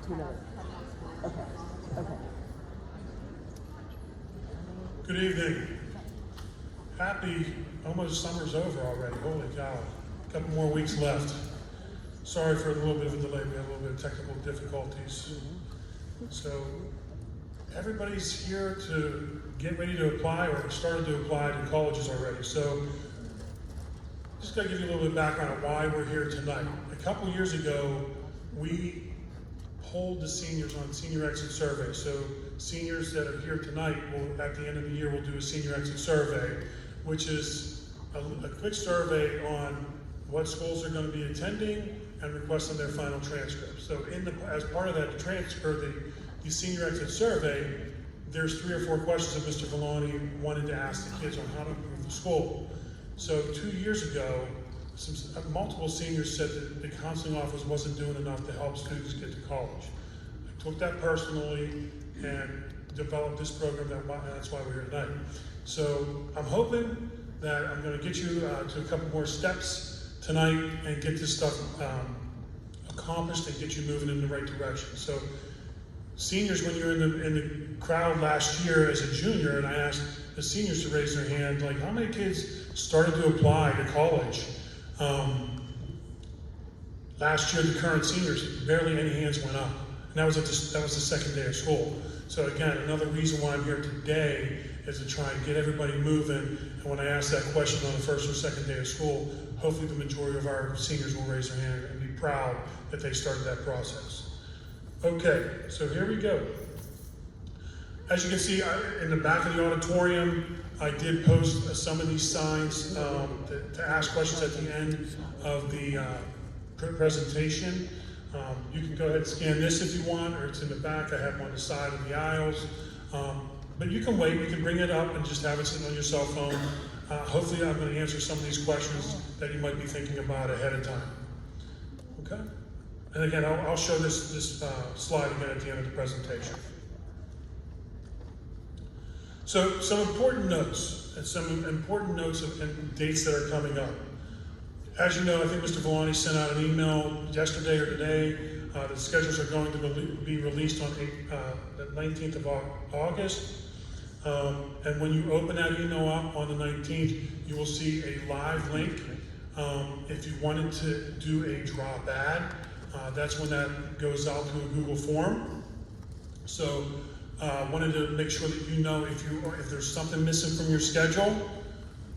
to another. Okay. Okay. Good evening. Happy, almost summer's over already. Holy cow. A couple more weeks left. Sorry for a little bit of a delay. We had a little bit of technical difficulties. So everybody's here to get ready to apply or started to apply to colleges already. So just got to give you a little bit of background on why we're here tonight. A couple years ago, we polled the seniors on senior exit survey. So seniors that are here tonight will, at the end of the year, will do a senior exit survey, which is a quick survey on what schools they're going to be attending and requesting their final transcript. So as part of that transfer, the senior exit survey, there's 3 or 4 questions that Mr. Villani wanted to ask the kids on how to improve the school. So 2 years ago, multiple seniors said that the counseling office wasn't doing enough to help students get to college. I took that personally and developed this program, and that's why we're here tonight. So I'm hoping that I'm going to get you to a couple more steps tonight and get this stuff accomplished and get you moving in the right direction. So seniors, when you're in the crowd last year as a junior, and I asked the seniors to raise their hand, like how many kids started to apply to college? Last year, the current seniors, barely any hands went up. And that was the second day of school. So again, another reason why I'm here today is to try and get everybody moving. And when I ask that question on the first or second day of school, hopefully the majority of our seniors will raise their hand and be proud that they started that process. Okay, so here we go. As you can see, in the back of the auditorium, I did post some of these signs to ask questions at the end of the presentation. You can go ahead and scan this if you want, or it's in the back. I have them on the side of the aisles. But you can wait, you can bring it up and just have it sitting on your cell phone. Hopefully I'm going to answer some of these questions that you might be thinking about ahead of time. Okay? And again, I'll show this slide again at the end of the presentation. So some important notes, and dates that are coming up. As you know, I think Mr. Villani sent out an email yesterday or today. The schedules are going to be released on the 19th of August. And when you open that email up on the 19th, you will see a live link. If you wanted to do a drop ad, that's when that goes out to a Google form. So wanted to make sure that you know if there's something missing from your schedule,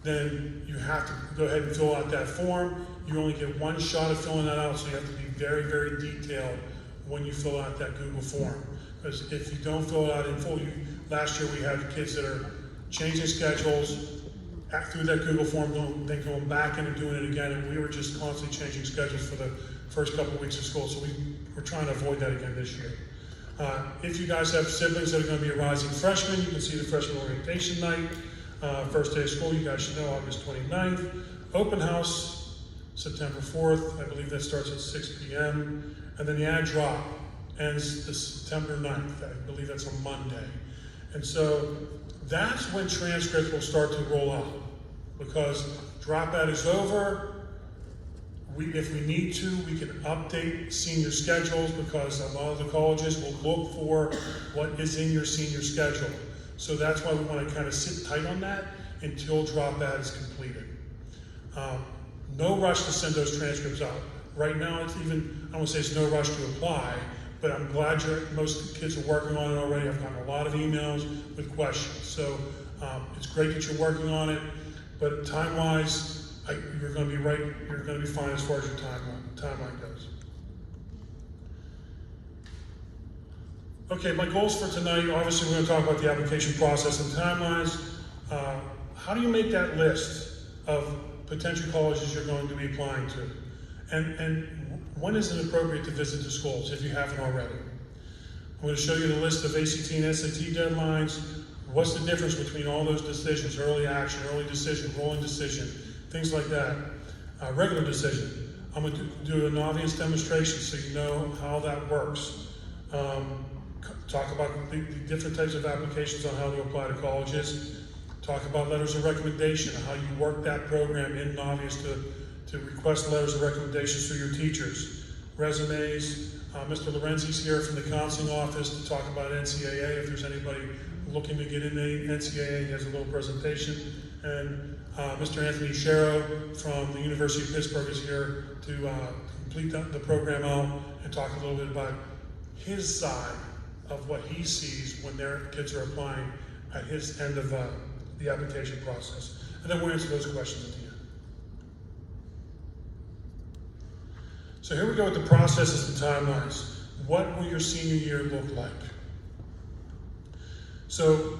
then you have to go ahead and fill out that form. You only get one shot of filling that out, so you have to be very, very detailed when you fill out that Google form. Because if you don't fill it out in full, last year we had kids that are changing schedules through that Google form, then going back in and doing it again, and we were just constantly changing schedules for the first couple of weeks of school, so we're trying to avoid that again this year. If you guys have siblings that are going to be a rising freshman, you can see the freshman orientation night. First day of school, you guys should know, August 29th. Open house, September 4th. I believe that starts at 6 p.m. And then the ad drop ends the September 9th. I believe that's a Monday. And so that's when transcripts will start to roll out, because drop ad is over. If we need to, we can update senior schedules, because a lot of the colleges will look for what is in your senior schedule. So that's why we want to kind of sit tight on that until drop ad is completed. No rush to send those transcripts out. Right now, it's even, I won't say it's no rush to apply, but I'm glad most kids are working on it already. I've gotten a lot of emails with questions. So it's great that you're working on it, but time-wise, you're going to be right, you're going to be fine as far as your timeline goes. Okay, my goals for tonight, obviously we're going to talk about the application process and timelines. How do you make that list of potential colleges you're going to be applying to? And when is it appropriate to visit the schools if you haven't already? I'm going to show you the list of ACT and SAT deadlines. What's the difference between all those decisions? Early action, early decision, rolling decision, things like that. Regular decision. I'm going to do an obvious demonstration so you know how that works. Talk about the different types of applications on how to apply to colleges. Talk about letters of recommendation, how you work that program in Obvious to request letters of recommendations through your teachers. resumes. Mr. Lorenzi's here from the counseling office to talk about NCAA. If there's anybody looking to get into NCAA, he has a little presentation. And Mr. Anthony Sharrow from the University of Pittsburgh is here to complete the program out and talk a little bit about his side of what he sees when their kids are applying at his end of the application process. And then we'll answer those questions at the end. So here we go with the processes and timelines. What will your senior year look like? So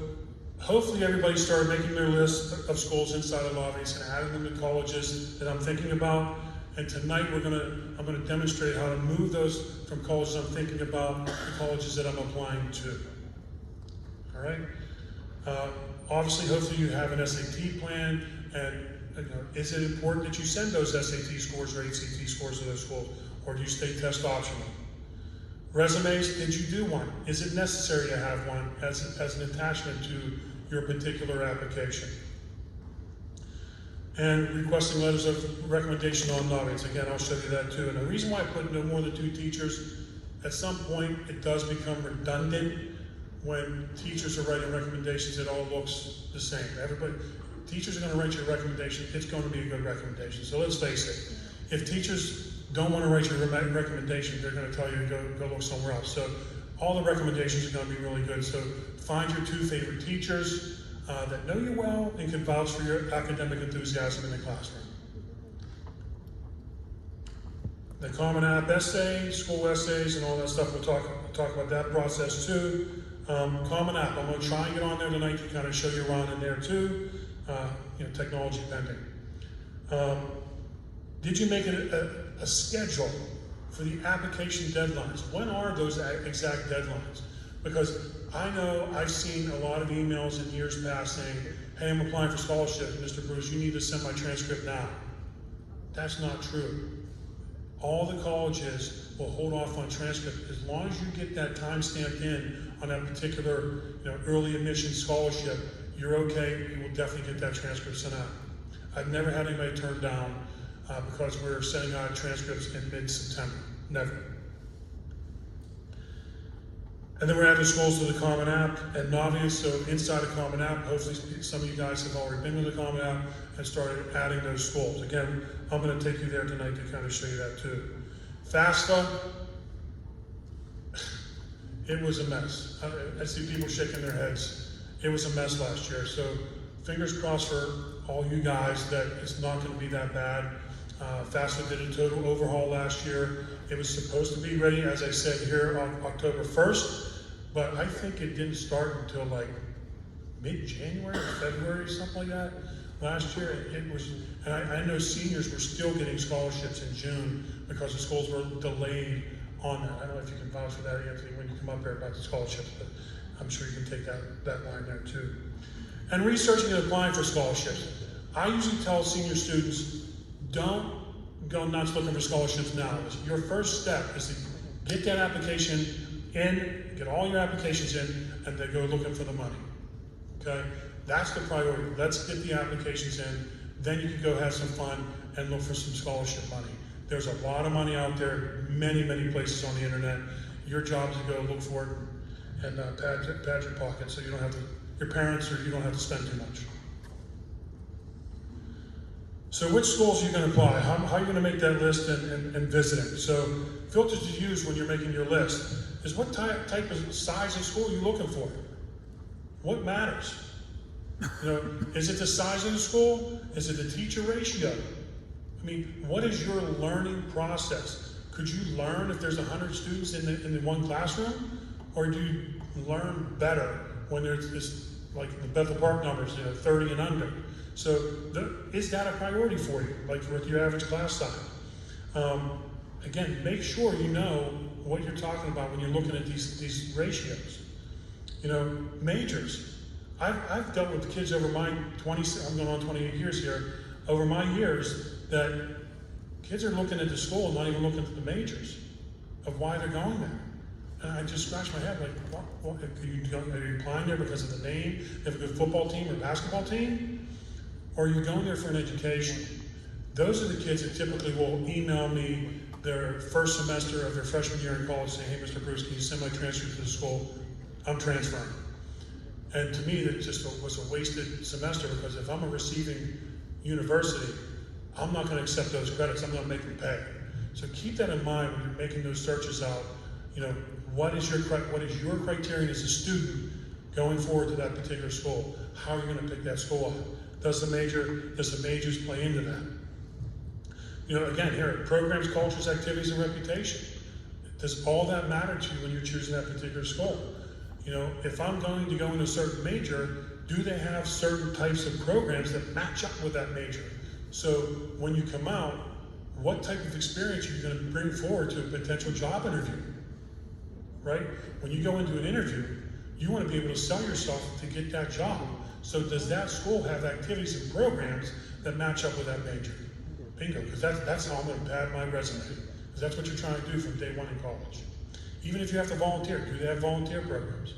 hopefully everybody started making their list of schools inside of Lobbies and adding them to colleges that I'm thinking about. And tonight I'm gonna demonstrate how to move those from colleges I'm thinking about to colleges that I'm applying to. All right? Obviously, hopefully you have an SAT plan, and is it important that you send those SAT scores or ACT scores to those schools, or do you stay test optional? Resumes, did you do one? Is it necessary to have one as an attachment to your particular application? And requesting letters of recommendation on novice. Again, I'll show you that too. And the reason why I put no more than 2 teachers, at some point it does become redundant when teachers are writing recommendations. It all looks the same. Teachers are going to write your recommendation. It's going to be a good recommendation. So let's face it. If teachers don't want to write your recommendation, they're going to tell you to go look somewhere else. So all the recommendations are going to be really good. So find your 2 favorite teachers that know you well and can vouch for your academic enthusiasm in the classroom. The Common App essay, school essays, and all that stuff, we'll talk about that process too. Common App, I'm going to try and get on there tonight to kind of show you around in there too. Technology pending. Did you make it a schedule for the application deadlines? When are those exact deadlines? Because I know I've seen a lot of emails in years past saying, hey, I'm applying for scholarship, Mr. Bruce, you need to send my transcript now. That's not true. All the colleges will hold off on transcript as long as you get that time stamped in on that particular early admission scholarship. You're okay, you will definitely get that transcript sent out. I've never had anybody turned down because we're sending out transcripts in mid-September, never. And then we're adding schools to the Common App and Naviance. So inside the Common App, hopefully some of you guys have already been to the Common App and started adding those schools. Again, I'm going to take you there tonight to kind of show you that too. FAFSA, it was a mess. I see people shaking their heads. It was a mess last year. So fingers crossed for all you guys that it's not going to be that bad. FAFSA did a total overhaul last year. It was supposed to be ready, as I said here, on October 1st. But I think it didn't start until like mid-January or February, something like that. Last year, it was, and I know seniors were still getting scholarships in June because the schools were delayed on that. I don't know if you can vouch for that, Anthony, when you come up here about the scholarships, but I'm sure you can take that line there too. And researching and applying for scholarships. I usually tell senior students, don't go nuts looking for scholarships now. Your first step is to get that application in, get all your applications in, and then go looking for the money. Okay? That's the priority. Let's get the applications in, then you can go have some fun and look for some scholarship money. There's a lot of money out there, many, many places on the internet. Your job is to go look for it and pad your pocket so you don't have to, your parents, or you don't have to spend too much. So which schools are you going to apply? How are you going to make that list and visit it? So filters to use when you're making your list is what type of size of school you're looking for. What matters? Is it the size of the school? Is it the teacher ratio? I mean, what is your learning process? Could you learn if there's 100 students in the one classroom? Or do you learn better when there's this, like the Bethel Park numbers, 30 and under? So is that a priority for you, like with your average class size? Again, make sure you know what you're talking about when you're looking at these ratios. Majors. I've dealt with kids over my I'm going on 28 years here, over my years, that kids are looking at the school and not even looking at the majors of why they're going there. And I just scratch my head like, what are you applying there because of the name? They have a good football team or basketball team? Or are you going there for an education? Those are the kids that typically will email me their first semester of their freshman year in college saying, hey, Mr. Bruce, can you send my transcript to the school? I'm transferring. And to me, that just was a wasted semester, because if I'm a receiving university, I'm not going to accept those credits. I'm going to make them pay. So keep that in mind when you're making those searches out. You know, what is your criterion as a student going forward to that particular school? How are you going to pick that school up? Does the majors play into that? You know, again, here, programs, cultures, activities, and reputation. Does all that matter to you when you're choosing that particular school? You know, if I'm going to go in a certain major, do they have certain types of programs that match up with that major? So when you come out, what type of experience are you going to bring forward to a potential job interview? Right? When you go into an interview, you want to be able to sell yourself to get that job. So does that school have activities and programs that match up with that major? Bingo, because that's how I'm going to pad my resume. Because that's what you're trying to do from day one in college. Even if you have to volunteer, do they have volunteer programs?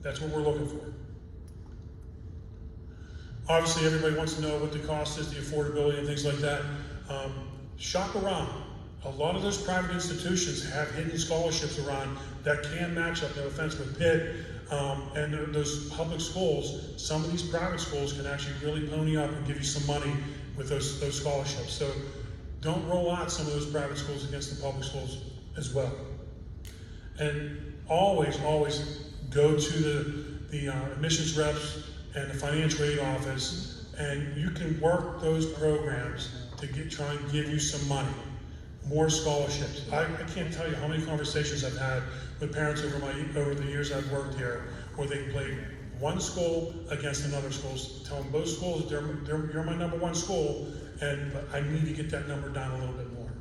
That's what we're looking for. Obviously, everybody wants to know what the cost is, the affordability, and things like that. Shop around. A lot of those private institutions have hidden scholarships around that can match up, no offense, with Pitt and those public schools. Some of these private schools can actually really pony up and give you some money with those scholarships. So don't roll out some of those private schools against the public schools as well. And always go to the admissions reps and the financial aid office, and you can work those programs to try and give you some money, more scholarships. I can't tell you how many conversations I've had with parents over the years I've worked here, where they played one school against another school, telling both schools you're my number one school, and I need to get that number down a little bit more.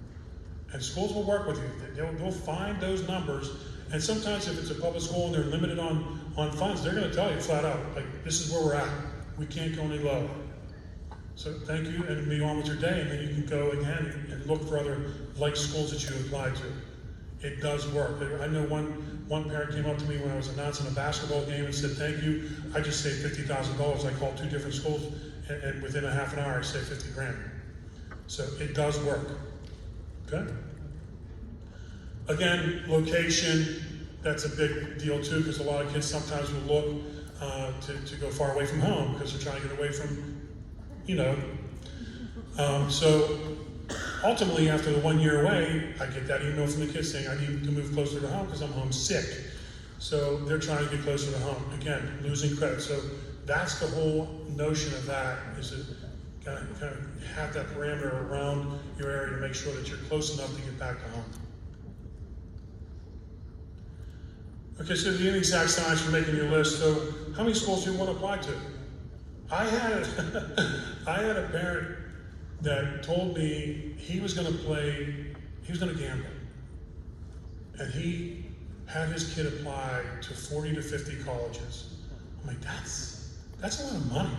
And schools will work with you. They'll find those numbers, and sometimes if it's a public school and they're limited on funds, they're going to tell you flat out, like, this is where we're at. We can't go any lower. So thank you, and be on with your day, and then you can go again and look for other like schools that you apply to. It does work. I know one parent came up to me when I was announcing a basketball game and said, thank you, I just saved $50,000. I called 2 different schools, and within a half an hour I saved 50 grand. So it does work. Okay? Again, location, that's a big deal too, because a lot of kids sometimes will look to go far away from home because they're trying to get away from, you know. So ultimately, after the 1 year away, I get that email from the kids saying I need to move closer to home because I'm homesick. So they're trying to get closer to home. Again, losing credit. So that's the whole notion of that, is to kind of have that parameter around your area to make sure that you're close enough to get back to home. Okay, so the inexact science for making your list. So how many schools do you want to apply to? I had a parent that told me he was going to gamble. And he had his kid apply to 40 to 50 colleges. I'm like, that's a lot of money.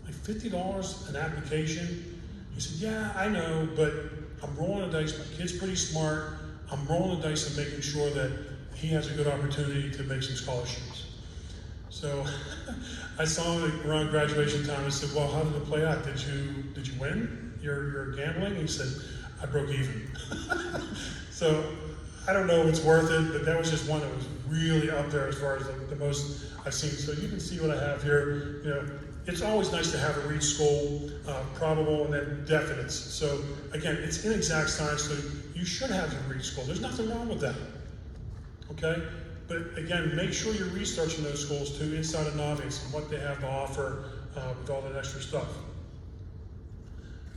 Like $50 an application. He said, yeah, I know, but I'm rolling the dice. My kid's pretty smart. I'm rolling the dice and making sure that he has a good opportunity to make some scholarships. So I saw him around graduation time. I said, well, how did it play out? Did you win your gambling? He said, I broke even. So I don't know if it's worth it, but that was just one that was really up there as far as the most I've seen. So you can see what I have here. You know, it's always nice to have a reach school, probable, and then definites. So again, it's inexact science, so you should have your reach school. There's nothing wrong with that. Okay? But again, make sure you're researching those schools too, inside of Naviance, and what they have to offer with all that extra stuff.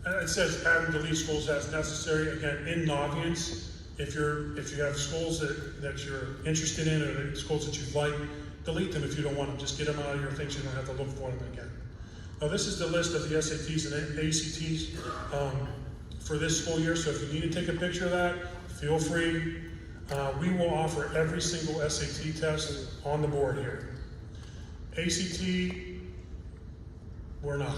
And it says add and delete schools as necessary. Again, in Naviance, if you have schools that you're interested in, or schools that you like, delete them if you don't want them. Just get them out of your things so you don't have to look for them again. Now this is the list of the SATs and ACTs for this school year, so if you need to take a picture of that, feel free. We will offer every single SAT test on the board here. ACT, we're not.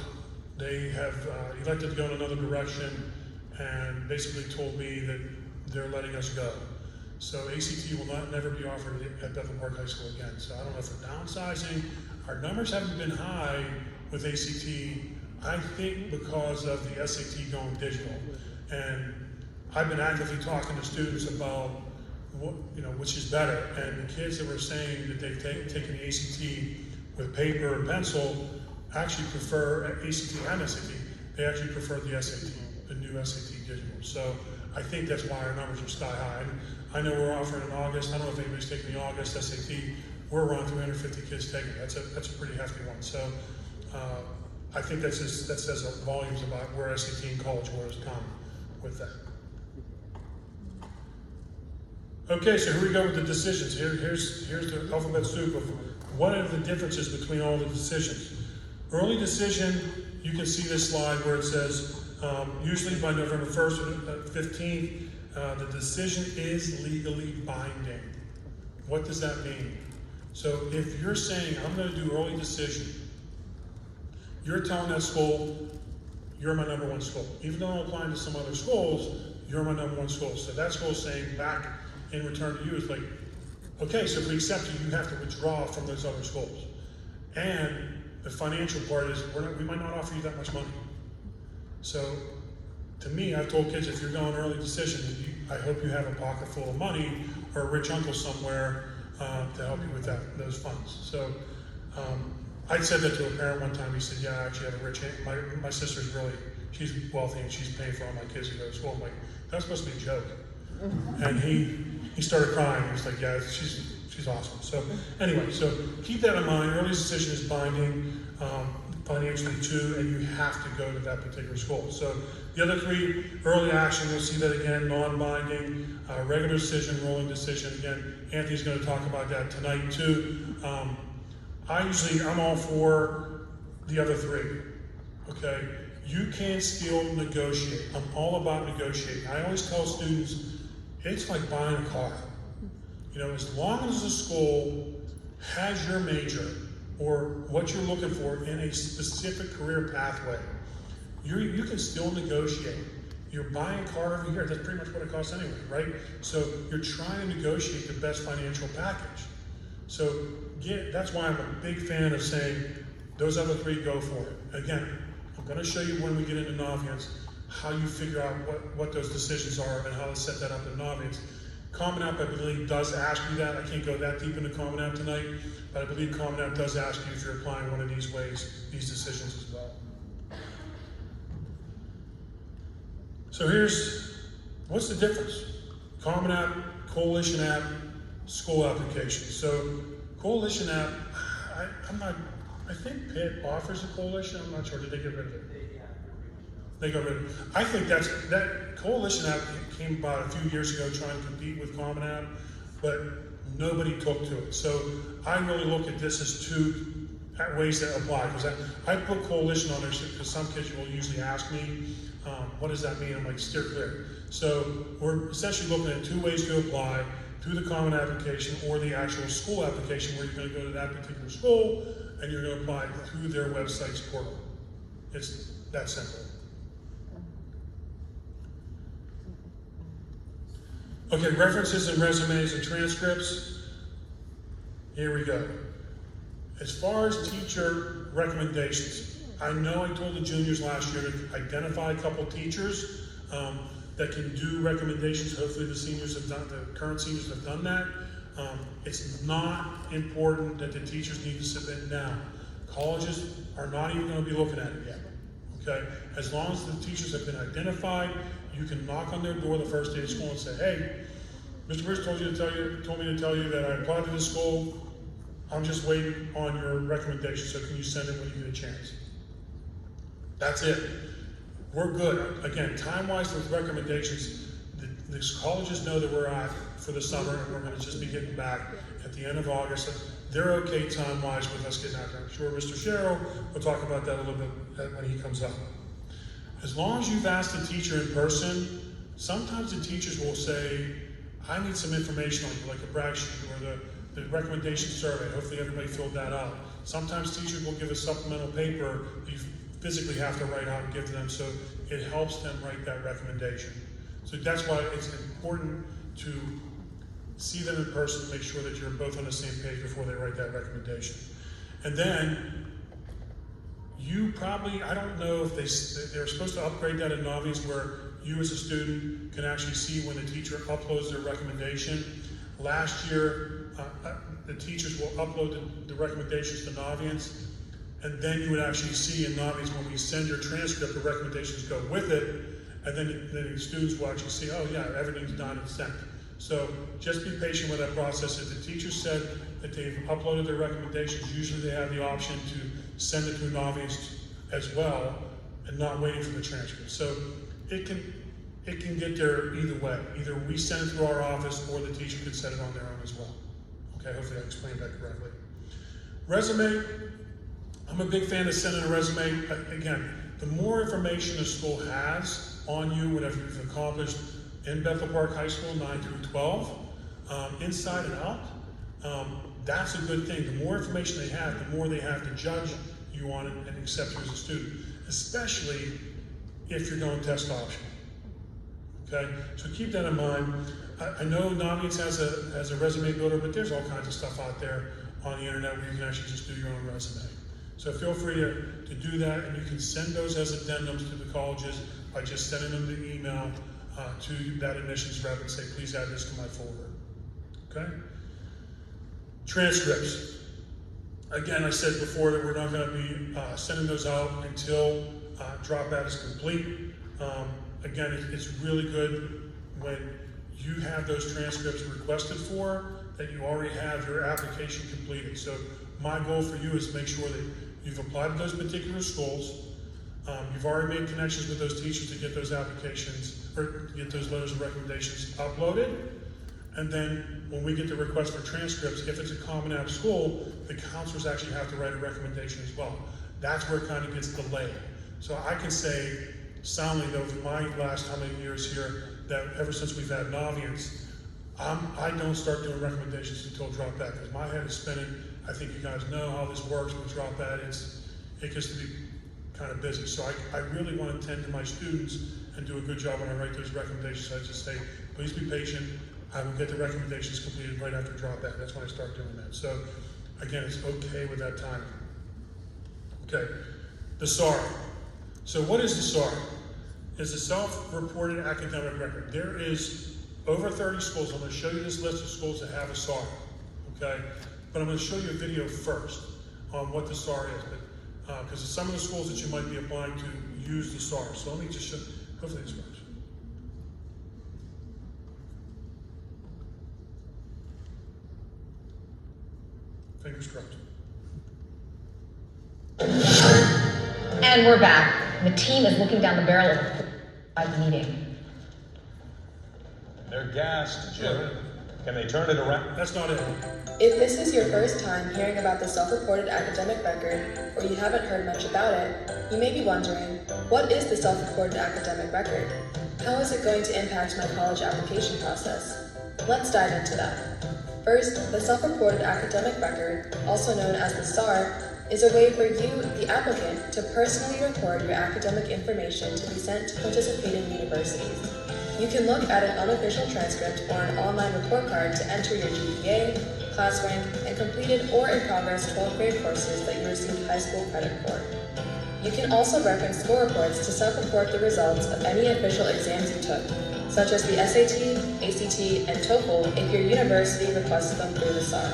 They have elected to go in another direction and basically told me that they're letting us go. So ACT will never be offered at Bethel Park High School again. So I don't know if we're downsizing. Our numbers haven't been high with ACT, I think because of the SAT going digital. And I've been actively talking to students about what, which is better. And the kids that were saying that they've taken the ACT with paper and pencil actually prefer ACT and SAT. They actually prefer the SAT, the new SAT digital. So I think that's why our numbers are sky high. And I know we're offering in August. I don't know if anybody's taking the August SAT. We're around 350 kids taking it. That's a pretty hefty one. So I think that says volumes about where SAT and College Board has come with that. Okay, so here we go with the decisions. Here's the alphabet soup of what are the differences between all the decisions. Early decision, you can see this slide where it says, usually by November 1st or 15th, the decision is legally binding. What does that mean? So if you're saying, I'm going to do early decision, you're telling that school, you're my number one school. Even though I'm applying to some other schools, you're my number one school. So that school is saying back in return to you is like, okay, so if we accept you, you have to withdraw from those other schools. And the financial part is, we might not offer you that much money. So to me, I've told kids, if you're going early decision, I hope you have a pocket full of money or a rich uncle somewhere to help you with those funds. So I said that to a parent one time. He said, yeah, I actually have a rich aunt. My sister's she's wealthy and she's paying for all my kids to go to school. I'm like, that's supposed to be a joke. And he started crying. He was like, yeah, she's awesome. So anyway, so keep that in mind. Early decision is binding financially too, and you have to go to that particular school. So the other three, early action, you'll see that again, non-binding, regular decision, rolling decision. Again, Anthony's going to talk about that tonight too. I'm all for the other three, okay? You can still negotiate. I'm all about negotiating. I always tell students, it's like buying a car. As long as the school has your major or what you're looking for in a specific career pathway, you can still negotiate. You're buying a car every year. That's pretty much what it costs anyway, right? So you're trying to negotiate the best financial package. So that's why I'm a big fan of saying, those other three, go for it. Again, I'm going to show you when we get into Naviance how you figure out what those decisions are and how to set that up in Naviance. Common App, I believe, does ask you that. I can't go that deep into Common App tonight, but I believe Common App does ask you if you're applying one of these ways, these decisions as well. So what's the difference? Common App, Coalition App, school application. So Coalition App, I think Pitt offers a coalition. I'm not sure. Did they get rid of it? They got rid of it. I think that Coalition App came about a few years ago trying to compete with Common App, but nobody took to it. So I really look at this as two ways that apply, because I put Coalition on there because some kids will usually ask me, what does that mean? I'm like, steer clear. So we're essentially looking at two ways to apply, through the Common Application or the actual school application, where you're going to go to that particular school and you're going to apply through their website's portal. It's that simple. Okay, references and resumes and transcripts. Here we go. As far as teacher recommendations, I know I told the juniors last year to identify a couple teachers that can do recommendations. Hopefully the current seniors have done that. It's not important that the teachers need to submit now. Colleges are not even going to be looking at it yet, okay? As long as the teachers have been identified, you can knock on their door the first day of school and say, hey, Mr. Bruce told me to tell you that I applied to this school. I'm just waiting on your recommendation, so can you send it when you get a chance? That's it. We're good. Again, time-wise with recommendations, the colleges know that we're out for the summer and we're going to just be getting back at the end of August. They're okay time-wise with us getting out there. I'm sure Mr. Sherrill will talk about that a little bit when he comes up. As long as you've asked the teacher in person, sometimes the teachers will say, I need some information on you, like a brag sheet or the recommendation survey. Hopefully everybody filled that out. Sometimes teachers will give a supplemental paper that you physically have to write out and give to them, so it helps them write that recommendation. So that's why it's important to see them in person, make sure that you're both on the same page before they write that recommendation. And then you probably, I don't know if they're supposed to upgrade that in Naviance where you as a student can actually see when the teacher uploads their recommendation. Last year, the teachers will upload the recommendations to Naviance, and then you would actually see in Naviance when we send your transcript, the recommendations go with it, and then the students will actually see, oh yeah, everything's done and sent. So just be patient with that process. If the teacher said that they've uploaded their recommendations, usually they have the option to send it through Naviance as well, and not waiting for the transcript. So it can get there either way. Either we send it through our office, or the teacher can send it on their own as well. Okay, hopefully I explained that correctly. Resume, I'm a big fan of sending a resume. Again, the more information a school has on you, whatever you've accomplished in Bethel Park High School, 9 through 12, inside and out, that's a good thing. The more information they have, the more they have to judge you on it and accept you as a student, especially if you're going test option. Okay, so keep that in mind. I know Naviance has a resume builder, but there's all kinds of stuff out there on the internet where you can actually just do your own resume. So feel free to do that, and you can send those as addendums to the colleges by just sending them the email to that admissions rep and say, please add this to my folder. Okay? Transcripts. Again, I said before that we're not going to be sending those out until dropout is complete. Again, it's really good when you have those transcripts requested for, that you already have your application completed. So my goal for you is to make sure that you've applied to those particular schools, you've already made connections with those teachers to get those applications, or to get those letters of recommendations uploaded, and then when we get the request for transcripts, if it's a Common App school, the counselors actually have to write a recommendation as well. That's where it kind of gets delayed. So I can say soundly though, for my last how many years here, that ever since we've had Naviance, I don't start doing recommendations until dropout, because my head is spinning. I think you guys know how this works with dropout. It gets to be kind of busy. So I really want to tend to my students and do a good job when I write those recommendations. I just say, please be patient. I will get the recommendations completed right after dropout. That's when I start doing that. So again, it's okay with that timing. Okay, the SAR. So what is the SAR? It's a self-reported academic record. There is over 30 schools. I'm going to show you this list of schools that have a SAR, okay? But I'm going to show you a video first on what the SAR is, because some of the schools that you might be applying to use the SAR. So let me just show, hopefully this works. Fingers crossed. And we're back. The team is looking down the barrel of the meeting. They're gassed, Jim. Can they turn it around? That's not it. If this is your first time hearing about the self-reported academic record, or you haven't heard much about it, you may be wondering, what is the self-reported academic record? How is it going to impact my college application process? Let's dive into that. First, the self-reported academic record, also known as the SAR, is a way for you, the applicant, to personally record your academic information to be sent to participating universities. You can look at an unofficial transcript or an online report card to enter your GPA, class rank, and completed or in progress 12th grade courses that you received high school credit for. You can also reference score reports to self-report the results of any official exams you took, such as the SAT, ACT, and TOEFL if your university requests them through the SAR.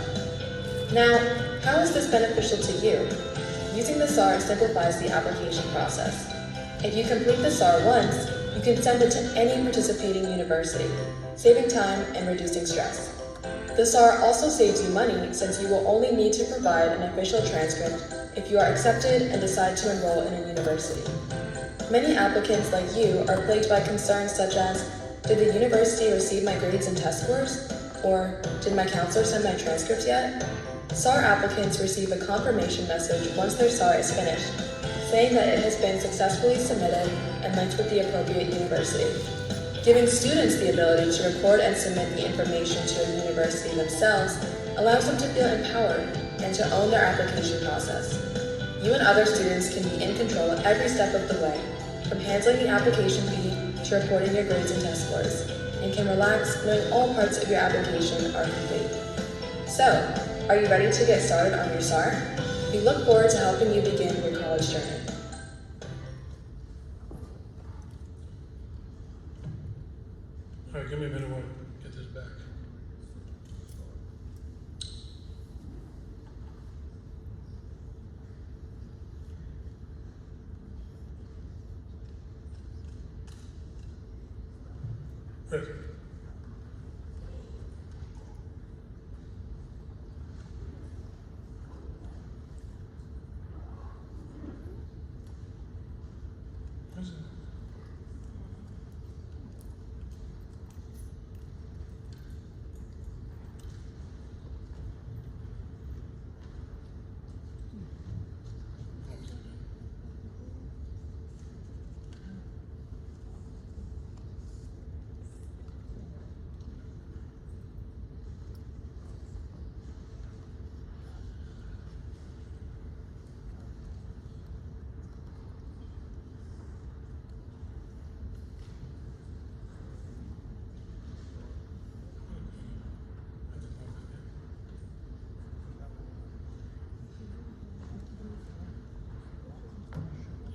Now, how is this beneficial to you? Using the SAR simplifies the application process. If you complete the SAR once, you can send it to any participating university, saving time and reducing stress. The SAR also saves you money since you will only need to provide an official transcript if you are accepted and decide to enroll in a university. Many applicants like you are plagued by concerns such as, did the university receive my grades and test scores? Or, did my counselor send my transcript yet? SAR applicants receive a confirmation message once their SAR is finished, saying that it has been successfully submitted and linked with the appropriate university. Giving students the ability to record and submit the information to a university themselves allows them to feel empowered and to own their application process. You and other students can be in control every step of the way, from handling the application fee to reporting your grades and test scores, and can relax knowing all parts of your application are complete. So, are you ready to get started on your SAR? We look forward to helping you begin your college journey. All right, give me a minute while I get this back. Right. What is it?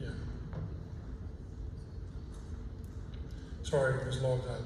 Yeah. Sorry, it was logged out.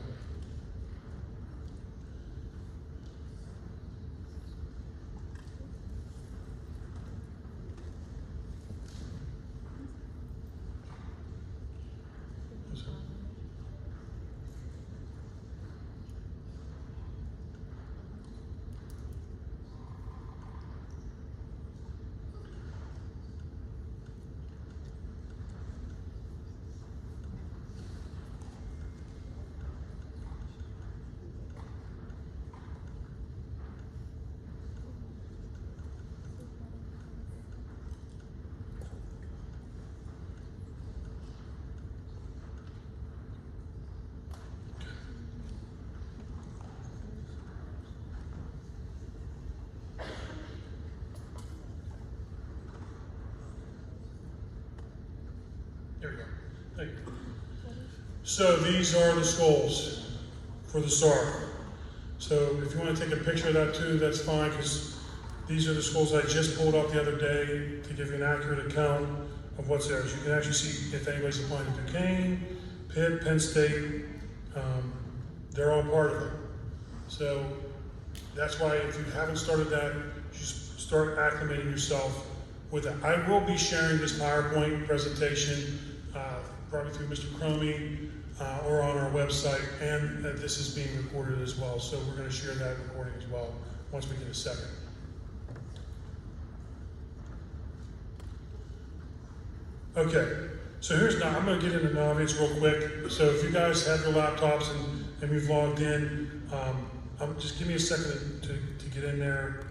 There we go. Thank you. So these are the skulls for the SAR. So if you want to take a picture of that too, that's fine, because these are the skulls I just pulled up the other day to give you an accurate account of what's there. So you can actually see if anybody's applying to Duquesne, Pitt, Penn State, they're all part of it. So that's why if you haven't started that, just start acclimating yourself with it. I will be sharing this PowerPoint presentation probably through Mr. Cromie or on our website, and this is being recorded as well. So we're going to share that recording as well once we get a second. Okay, so here's now, I'm going to get into Naviance real quick. So if you guys have your laptops and you've logged in, just give me a second to get in there.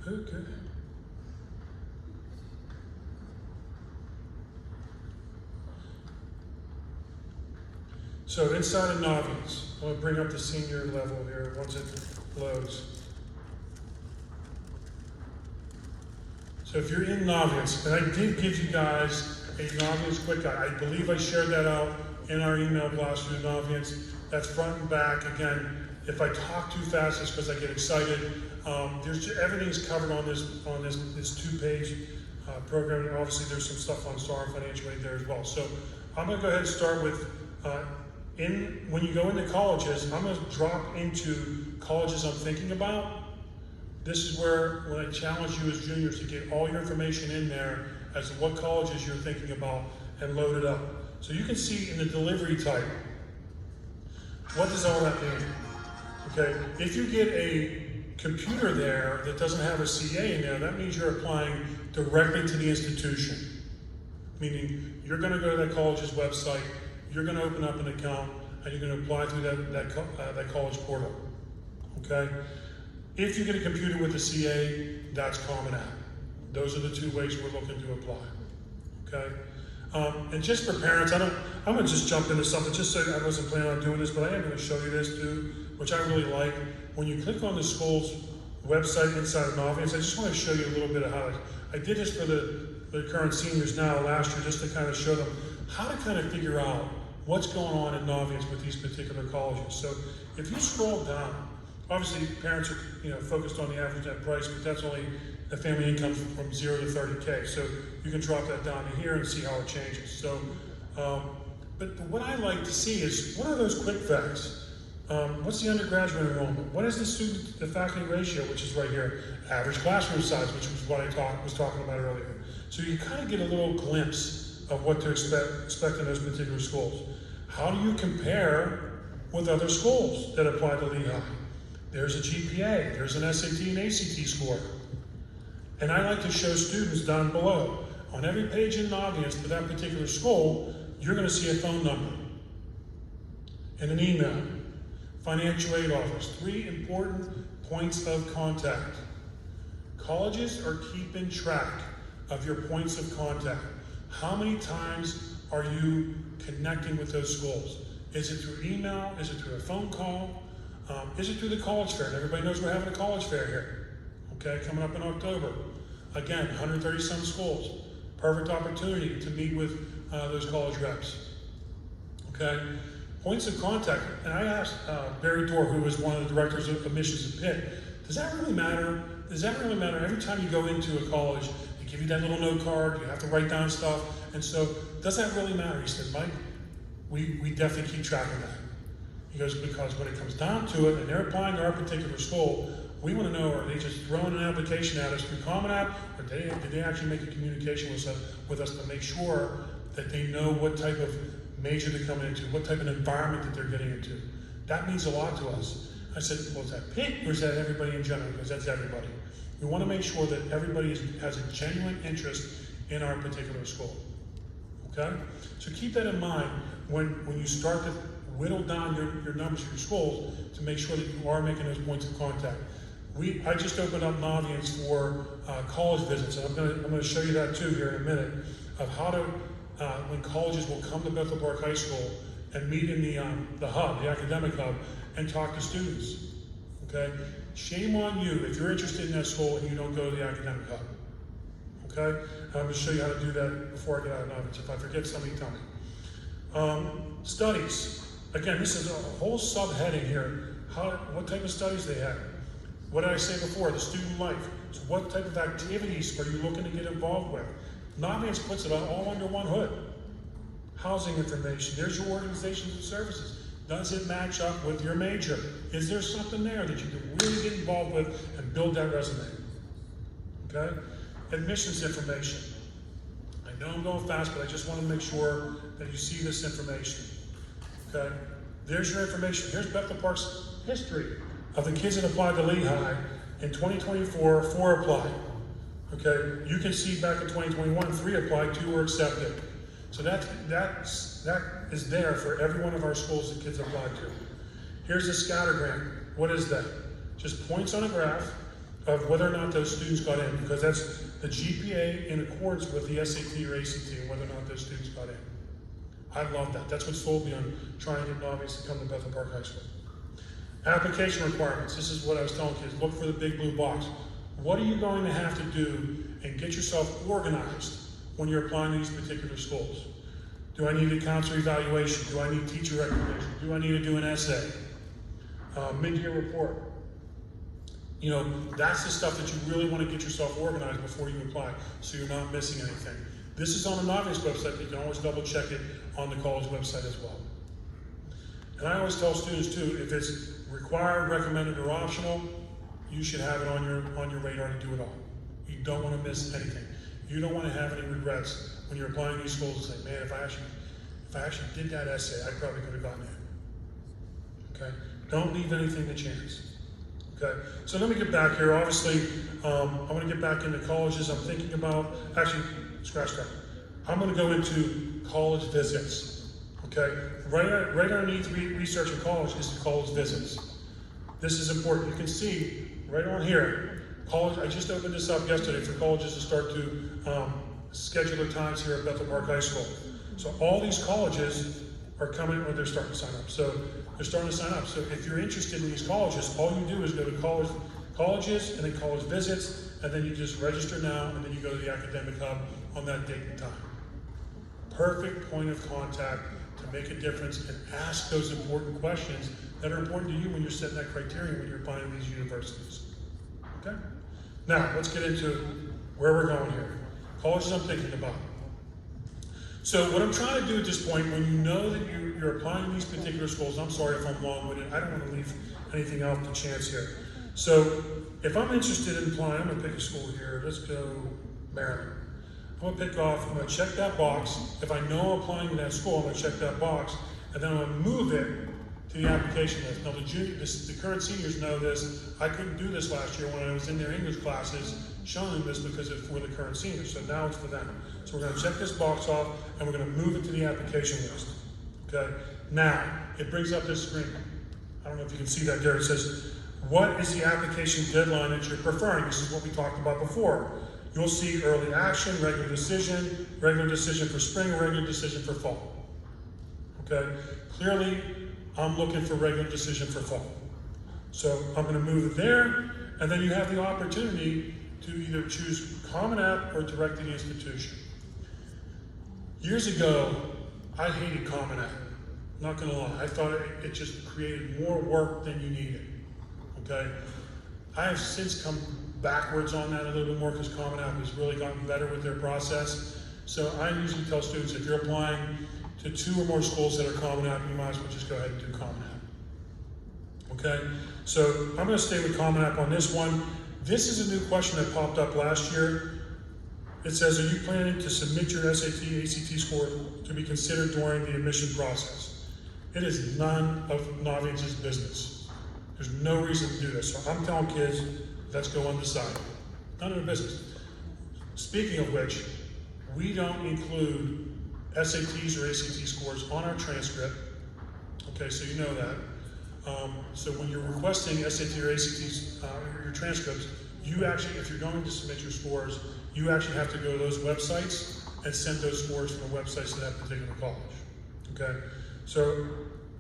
Okay. So inside of Naviance, I'm going to bring up the senior level here once it loads. So if you're in Naviance, and I did give you guys a Naviance quick guide. I believe I shared that out in our email blast through Naviance. That's front and back. Again, if I talk too fast, it's because I get excited. Everything's covered on this 2-page program, and obviously there's some stuff on STAR and financial aid there as well. So I'm going to go ahead and start with when you go into colleges, I'm going to drop into colleges I'm thinking about. This is where when I challenge you as juniors to get all your information in there as to what colleges you're thinking about and load it up. So you can see in the delivery type, what does all that mean? Okay, if you get a computer there that doesn't have a CA in there, that means you're applying directly to the institution. Meaning, you're going to go to that college's website, you're going to open up an account, and you're going to apply through that college portal. Okay? If you get a computer with a CA, that's Common App. Those are the two ways we're looking to apply. Okay? And just for parents, I'm going to just jump into something, just so I wasn't planning on doing this, but I am going to show you this too, which I really like. When you click on the school's website inside of Novians, I just want to show you a little bit of how I did this for the current seniors now last year, just to kind of show them how to kind of figure out what's going on in Novians with these particular colleges. So if you scroll down, obviously parents are focused on the average net price, but that's only the family income from 0 to 30K. So you can drop that down to here and see how it changes. So, but what I like to see is, what are those quick facts? What's the undergraduate enrollment? What is the student to faculty ratio, which is right here? Average classroom size, which was what I was talking about earlier. So you kind of get a little glimpse of what to expect in those particular schools. How do you compare with other schools that apply to Lehigh? There's a GPA, there's an SAT and ACT score. And I like to show students down below, on every page in Novians for that particular school, you're going to see a phone number and an email. Financial aid office, 3 important points of contact. Colleges are keeping track of your points of contact. How many times are you connecting with those schools? Is it through email? Is it through a phone call? Is it through the college fair? And everybody knows we're having a college fair here, okay, coming up in October. Again, 130 some schools. Perfect opportunity to meet with those college reps, okay? Points of contact, and I asked Barry Dorr, who was one of the directors of admissions at Pitt, does that really matter? Does that really matter? Every time you go into a college, they give you that little note card, you have to write down stuff, and so, does that really matter? He said, Mike, we definitely keep track of that. He goes, because when it comes down to it, and they're applying to our particular school, we want to know, are they just throwing an application at us through Common App, or did they actually make a communication with us to make sure that they know what type of major they're coming into, what type of environment that they're getting into. That means a lot to us. I said, well, is that Pitt or is that everybody in general? Because that's everybody. We want to make sure that everybody has a genuine interest in our particular school. Okay? So keep that in mind when you start to whittle down your numbers for your schools to make sure that you are making those points of contact. I just opened up Novians for college visits, and I'm going to show you that too here in a minute, of how to when colleges will come to Bethel Park High School and meet in the hub, the academic hub, and talk to students, okay? Shame on you if you're interested in that school and you don't go to the academic hub, okay? I'm going to show you how to do that before I get out of Novians. If I forget something, tell me. Studies. Again, this is a whole subheading here. What type of studies they have. What did I say before? The student life. So what type of activities are you looking to get involved with? Novians puts it all under one hood. Housing information, there's your organizations and services. Does it match up with your major? Is there something there that you can really get involved with and build that resume? Okay? Admissions information. I know I'm going fast, but I just want to make sure that you see this information. Okay? There's your information. Here's Bethel Park's history of the kids that applied to Lehigh in 2024, 4 applied. Okay, you can see back in 2021, 3 applied, 2 were accepted. So that is there for every one of our schools that kids applied to. Here's the scatter grant. What is that? Just points on a graph of whether or not those students got in, because that's the GPA in accordance with the SAT or ACT and whether or not those students got in. I love that. That's what sold me on trying to get Novians to come to Bethel Park High School. Application requirements. This is what I was telling kids. Look for the big blue box. What are you going to have to do and get yourself organized when you're applying to these particular schools? Do I need a counselor evaluation? Do I need teacher recommendation? Do I need to do an essay? Mid-year report. You know, that's the stuff that you really want to get yourself organized before you apply, so you're not missing anything. This is on the Novians website, but you can always double check it on the college website as well. And I always tell students too, if it's required, recommended, or optional, you should have it on your radar to do it all. You don't want to miss anything. You don't want to have any regrets when you're applying to these schools and say, man, if I actually did that essay, I probably could have gotten in. Okay? Don't leave anything to chance. Okay, so let me get back here. Obviously, I'm going to get back into colleges. I'm thinking about, actually, scratch that. I'm going to go into college visits. Okay, right underneath research in college is the college visits. This is important. You can see right on here, college. I just opened this up yesterday for colleges to start to schedule their times here at Bethel Park High School. So all these colleges are coming, or they're starting to sign up. So they're starting to sign up. So if you're interested in these colleges, all you do is go to colleges and then college visits, and then you just register now, and then you go to the academic hub on that date and time. Perfect point of contact to make a difference and ask those important questions that are important to you when you're setting that criteria when you're applying to these universities. Okay? Now, let's get into where we're going here. Colleges I'm thinking about. So what I'm trying to do at this point, when you know that you're applying to these particular schools, I'm sorry if I'm long-winded, I don't want to leave anything out to chance here. So if I'm interested in applying, I'm going to pick a school here. Let's go Maryland. I'm going to check that box. If I know I'm applying to that school, I'm going to check that box, and then I'm going to move it to the application list. Now the current seniors know this. I couldn't do this last year when I was in their English classes showing them this because it's for the current seniors, so now it's for them. So we're going to check this box off, and we're going to move it to the application list. Okay? Now, it brings up this screen. I don't know if you can see that there. It says, what is the application deadline that you're preferring? This is what we talked about before. You'll see early action, regular decision for spring, regular decision for fall. Okay? Clearly, I'm looking for regular decision for fall. So I'm going to move it there, and then you have the opportunity to either choose Common App or direct to the institution. Years ago, I hated Common App. Not gonna lie, I thought it just created more work than you needed, okay? I have since come backwards on that a little bit more because Common App has really gotten better with their process. So I usually tell students, if you're applying to 2 or more schools that are Common App, you might as well just go ahead and do Common App, okay? So I'm gonna stay with Common App on this one. This is a new question that popped up last year. It says, are you planning to submit your SAT, ACT score to be considered during the admission process? It is none of Naviance's business. There's no reason to do this. So I'm telling kids, let's go undecided. None of their business. Speaking of which, we don't include SATs or ACT scores on our transcript. Okay, so you know that. So when you're requesting SAT or ACT your transcripts, you actually, if you're going to submit your scores, you actually have to go to those websites and send those scores from the websites to that particular college. Okay, so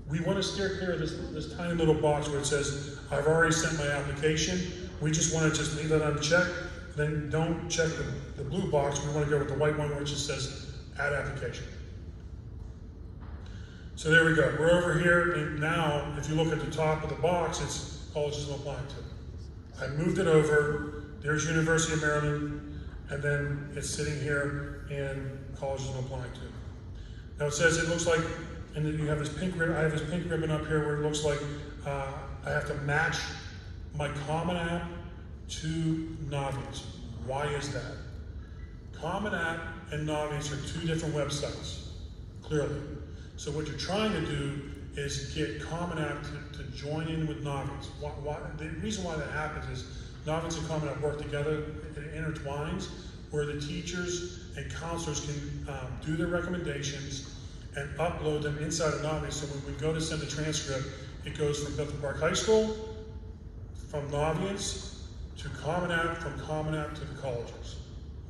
we want to steer clear of this tiny little box where it says, I've already sent my application. We just want to just leave that unchecked. Then don't check the blue box. We want to go with the white one which just says add application. So there we go. We're over here, and now if you look at the top of the box, it's colleges I'm applying to. I moved it over. There's University of Maryland, and then it's sitting here in colleges I'm applying to. Now it says it looks like, and then you have this pink ribbon. I have this pink ribbon up here where it looks like I have to match my Common App to Naviance. Why is that? Common App and Naviance are 2 different websites, clearly. So what you're trying to do is get Common App to join in with Naviance. The reason why that happens is Naviance and Common App work together, it intertwines, where the teachers and counselors can do their recommendations and upload them inside of Naviance. So when we go to send the transcript, it goes from Bethel Park High School, from Naviance to Common App, from Common App to the colleges.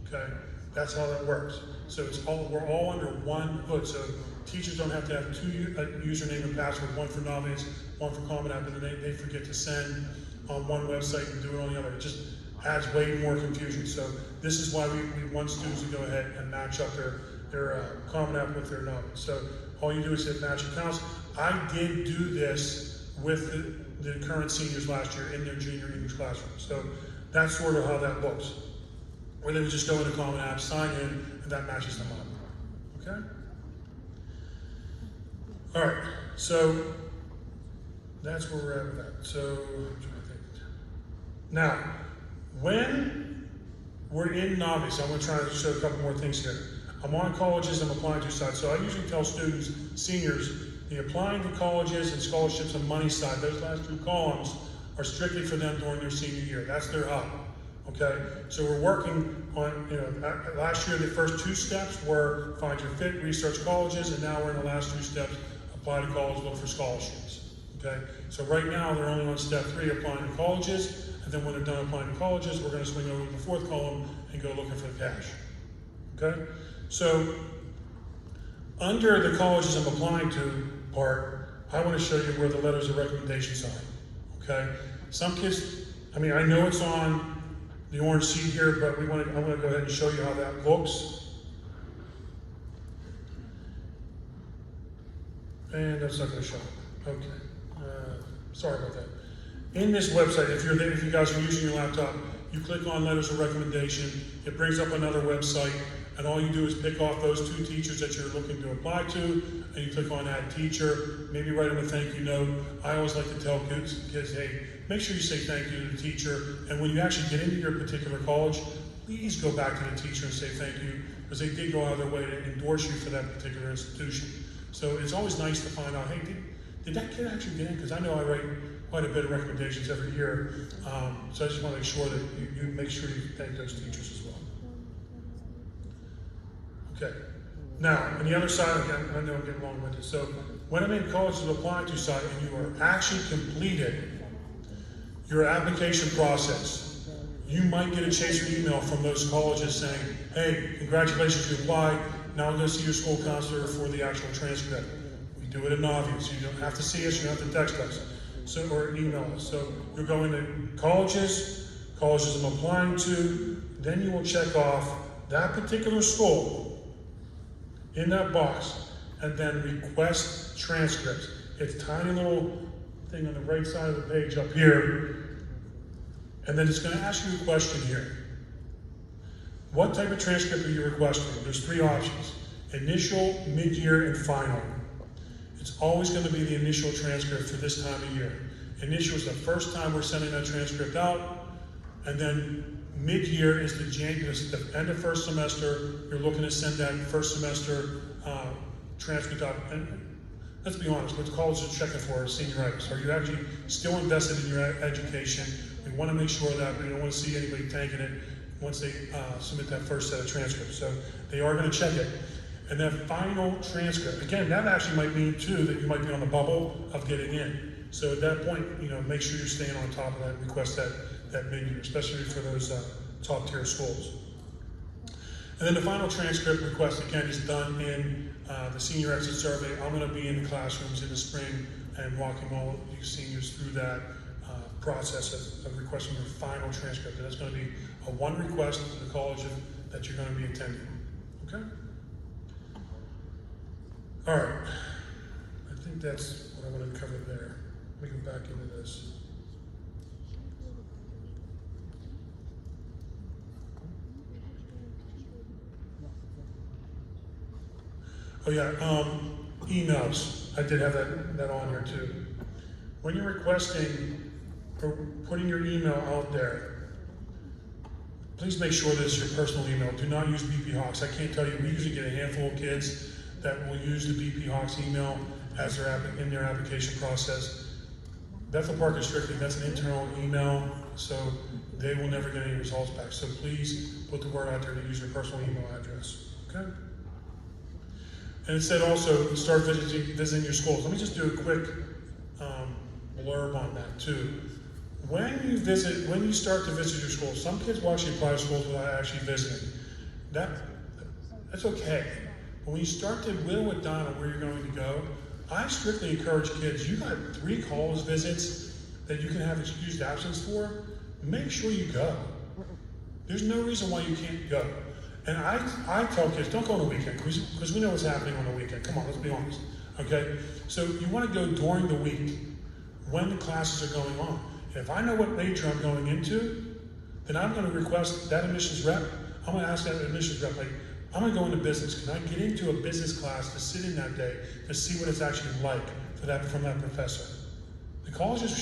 Okay, that's how that works. So we're all under one hood. So teachers don't have to have 2 username and password, one for Naviance, one for Common App, and then they forget to send on one website and do it on the other. It just adds way more confusion. So this is why we want students to go ahead and match up their Common App with their Naviance. So all you do is hit match accounts. I did do this with the current seniors last year in their junior English classroom. So that's sort of how that looks. Where they would just go into Common App, sign in, and that matches them up. Okay? All right, so that's where we're at with that. So I'm trying to think. Now, when we're in Naviance, I'm going to try to show a couple more things here. I'm on colleges I'm applying to side. So I usually tell students, seniors, the applying to colleges and scholarships and money side, those last 2 columns are strictly for them during their senior year. That's their hub. Okay, so we're working on, last year the first 2 steps were find your fit, research colleges, and now we're in the last 2 steps, apply to college, look for scholarships. Okay, so right now they're only on step 3, applying to colleges, and then when they're done applying to colleges, we're going to swing over to the 4th column and go looking for the cash. Okay, so under the colleges I'm applying to part, I want to show you where the letters of recommendations are. Okay, some kids, I know it's on the orange sheet here, but I want to go ahead and show you how that looks. And that's not going to show. Okay. Sorry about that. In this website, if you guys are using your laptop, you click on letters of recommendation. It brings up another website, and all you do is pick off those 2 teachers that you're looking to apply to, and you click on add teacher. Maybe write them a thank you note. I always like to tell kids, hey, make sure you say thank you to the teacher, and when you actually get into your particular college, please go back to the teacher and say thank you, because they did go out of their way to endorse you for that particular institution. So it's always nice to find out, hey, did that kid actually get in? Because I know I write quite a bit of recommendations every year, so I just want to make sure that you make sure you thank those teachers as well. Okay. Now, on the other side, again, I know I'm getting long-winded. So when I'm in colleges applying to side and you are actually completed your application process, you might get a chaser email from those colleges saying, hey, congratulations, you applied. Now I'm going to see your school counselor for the actual transcript. We do it obvious. You don't have to see us, you don't have to text us or email us. So you're going to colleges I'm applying to, then you will check off that particular school in that box, and then request transcripts. It's a tiny little thing on the right side of the page up here, and then it's going to ask you a question here. What type of transcript are you requesting? There's 3 options: initial, mid-year, and final. It's always going to be the initial transcript for this time of year. Initial is the first time we're sending that transcript out, and then mid-year is the end of first semester. You're looking to send that first semester transcript out. And let's be honest, what colleges are checking for is senioritis. Are you actually still invested in your education? We want to make sure that we don't want to see anybody tanking it once they submit that first set of transcripts. So they are going to check it. And that final transcript, again, that actually might mean too that you might be on the bubble of getting in. So at that point, make sure you're staying on top of that and request that mid-year, especially for those top tier schools. And then the final transcript request, again, is done in the senior exit survey. I'm going to be in the classrooms in the spring and walking all you seniors through that process of requesting your final transcript. And that's going to be a 1 request to the college that you're going to be attending. Okay? All right. I think that's what I want to cover there. We go back into this. Oh yeah, emails. I did have that on here too. When you're requesting or putting your email out there, please make sure that it's your personal email. Do not use BP Hawks. I can't tell you, we usually get a handful of kids that will use the BP Hawks email as in their application process. Bethel Park is strictly, that's an internal email, so they will never get any results back. So please put the word out there to use your personal email address, okay? And it said also, start visiting your schools. Let me just do a quick blurb on that too. When you start to visit your schools, some kids will actually apply to schools without actually visiting. That's okay. But when you start to whittle it down on where you're going to go, I strictly encourage kids, you got 3 college visits that you can have excused absence for, make sure you go. There's no reason why you can't go. And I tell kids, don't go on the weekend, because we know what's happening on the weekend. Come on, let's be honest, okay? So you want to go during the week, when the classes are going on. If I know what major I'm going into, then I'm going to request that admissions rep. I'm going to ask that admissions rep, like, I'm going to go into business. Can I get into a business class to sit in that day to see what it's actually like from that professor? The colleges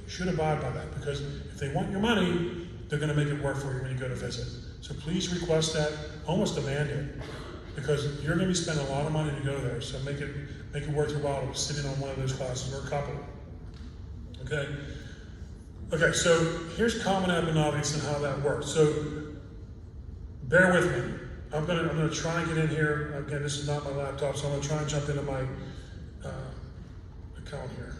should abide by that, because if they want your money, they're going to make it work for you when you go to visit. So please request that, almost demand it, because you're going to be spending a lot of money to go there. So make it worth your while to sit in on one of those classes or a couple. Okay. Okay, so here's Common App and Obvious and how that works. So bear with me. I'm gonna try and get in here. Again, this is not my laptop, so I'm gonna try and jump into my account here.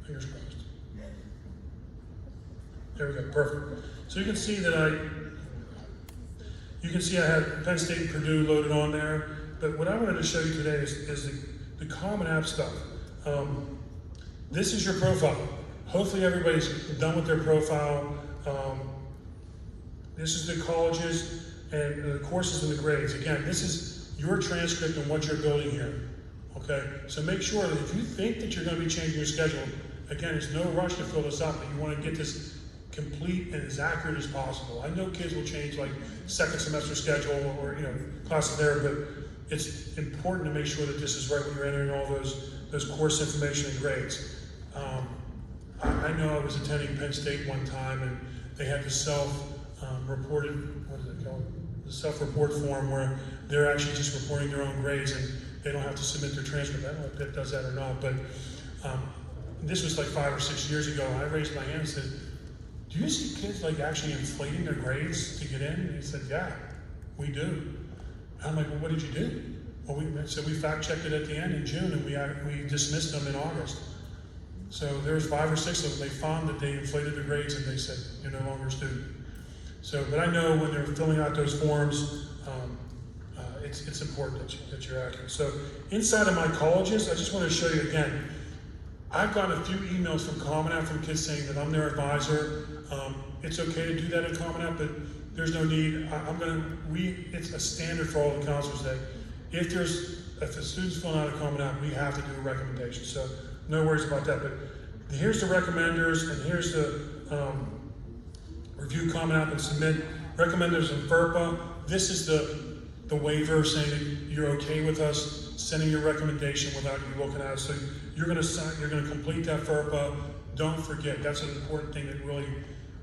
Fingers crossed. There we go, perfect. So you can see that I had Penn State and Purdue loaded on there, but what I wanted to show you today is the Common App stuff. This is your profile. Hopefully everybody's done with their profile. This is the colleges and the courses and the grades. Again, this is your transcript and what you're building here. Okay, so make sure that if you think that you're going to be changing your schedule, again, there's no rush to fill this up, but you want to get this complete and as accurate as possible. I know kids will change like second semester schedule or classes there, but it's important to make sure that this is right when you're entering all those course information and grades. I know I was attending Penn State one time and they had the self-reported, what is it called? The self-report form where they're actually just reporting their own grades and they don't have to submit their transcript. I don't know if that does that or not, but this was like 5 or 6 years ago. And I raised my hand and said, do you see kids like actually inflating their grades to get in? And he said, yeah, we do. And I'm like, well, what did you do? Well, we fact-checked it at the end in June and we dismissed them in August. So there was 5 or 6 of them. They found that they inflated their grades and they said, you're no longer a student. So, but I know when they're filling out those forms, it's important that you're accurate. So inside of my colleges, I just want to show you again, I've gotten a few emails from Common App from kids saying that I'm their advisor. It's okay to do that at Common App, but there's no need. It's a standard for all the counselors that if the student's filling out a Common App, we have to do a recommendation. So no worries about that. But here's the recommenders, and here's the review Common App and submit. Recommenders and FERPA. This is the waiver saying that you're okay with us sending your recommendation without you looking at it. So you're going to complete that FERPA. Don't forget, that's an important thing that really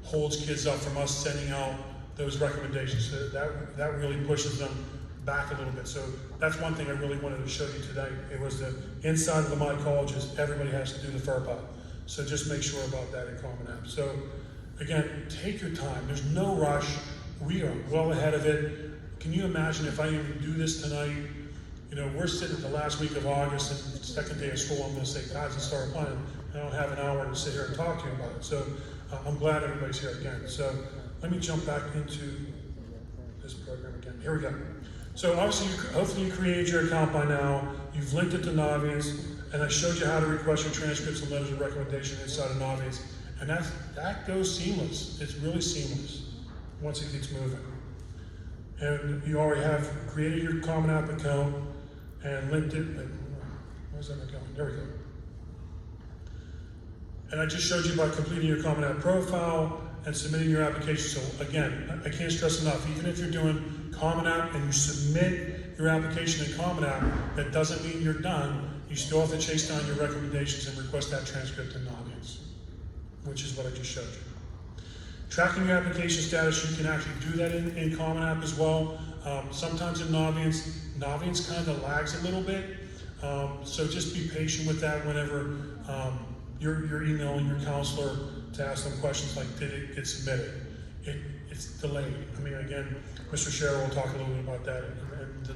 holds kids up from us sending out those recommendations. So that really pushes them back a little bit. So that's one thing I really wanted to show you today. It was the inside of the My Colleges, everybody has to do the FERPA. So just make sure about that in Common App. So again, take your time. There's no rush. We are well ahead of it. Can you imagine if I even do this tonight? We're sitting at the last week of August and the second day of school. I'm going to say, guys, let's start planning. I don't have an hour to sit here and talk to you about it. So I'm glad everybody's here again. So let me jump back into this program again. Here we go. So obviously, hopefully you created your account by now. You've linked it to Naviance, and I showed you how to request your transcripts and letters of recommendation inside of Naviance. And that goes seamless. It's really seamless once it gets moving. And you already have created your Common App account and linked it. Where's that going? There we go. And I just showed you by completing your Common App profile and submitting your application. So again, I can't stress enough, even if you're doing Common App and you submit your application in Common App, that doesn't mean you're done. You still have to chase down your recommendations and request that transcript in Naviance, which is what I just showed you. Tracking your application status, you can actually do that in Common App as well. Sometimes in Naviance kind of lags a little bit. So just be patient with that whenever you're emailing your counselor to ask them questions like, did it get submitted? It's delayed. I mean, again, Mr. Sherrill will talk a little bit about that. And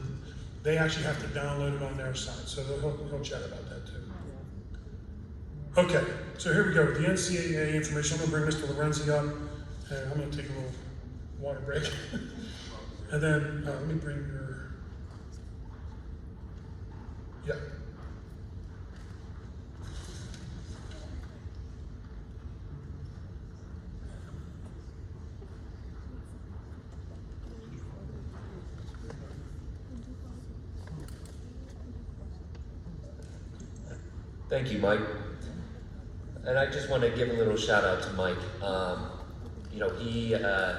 they actually have to download it on their side, so he'll chat about that too. Okay, so here we go with the NCAA information. I'm going to bring Mr. Lorenzi up, and I'm going to take a little water break. And then let me bring your, yeah. Thank you, Mike. And I just want to give a little shout out to Mike. You know, he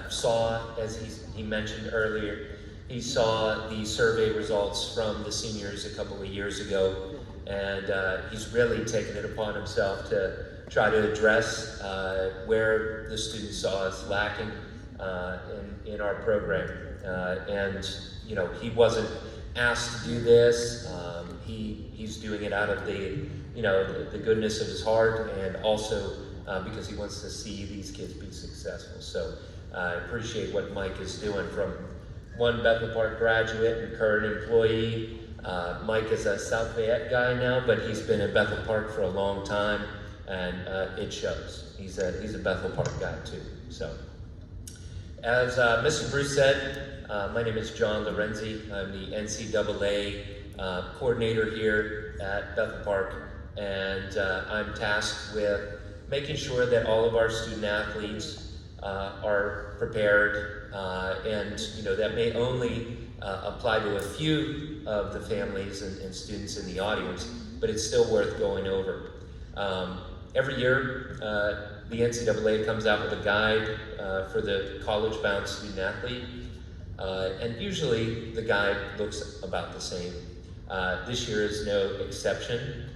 saw, as he mentioned earlier, he saw the survey results from the seniors a couple of years ago, and he's really taken it upon himself to try to address where the students saw us lacking in our program. And you know, he wasn't asked to do this. He's doing it out of the goodness of his heart, and also because he wants to see these kids be successful. So I appreciate what Mike is doing. From one Bethel Park graduate and current employee. Mike is a South Fayette guy now, but he's been in Bethel Park for a long time, and it shows. He's a Bethel Park guy too. So, as Mrs. Bruce said, my name is John Lorenzi. I'm the NCAA coordinator here at Bethel Park, and I'm tasked with making sure that all of our student athletes are prepared, and you know, that may only apply to a few of the families and students in the audience, but it's still worth going over. Every year, the NCAA comes out with a guide for the college-bound student athlete, and usually the guide looks about the same. This year is no exception.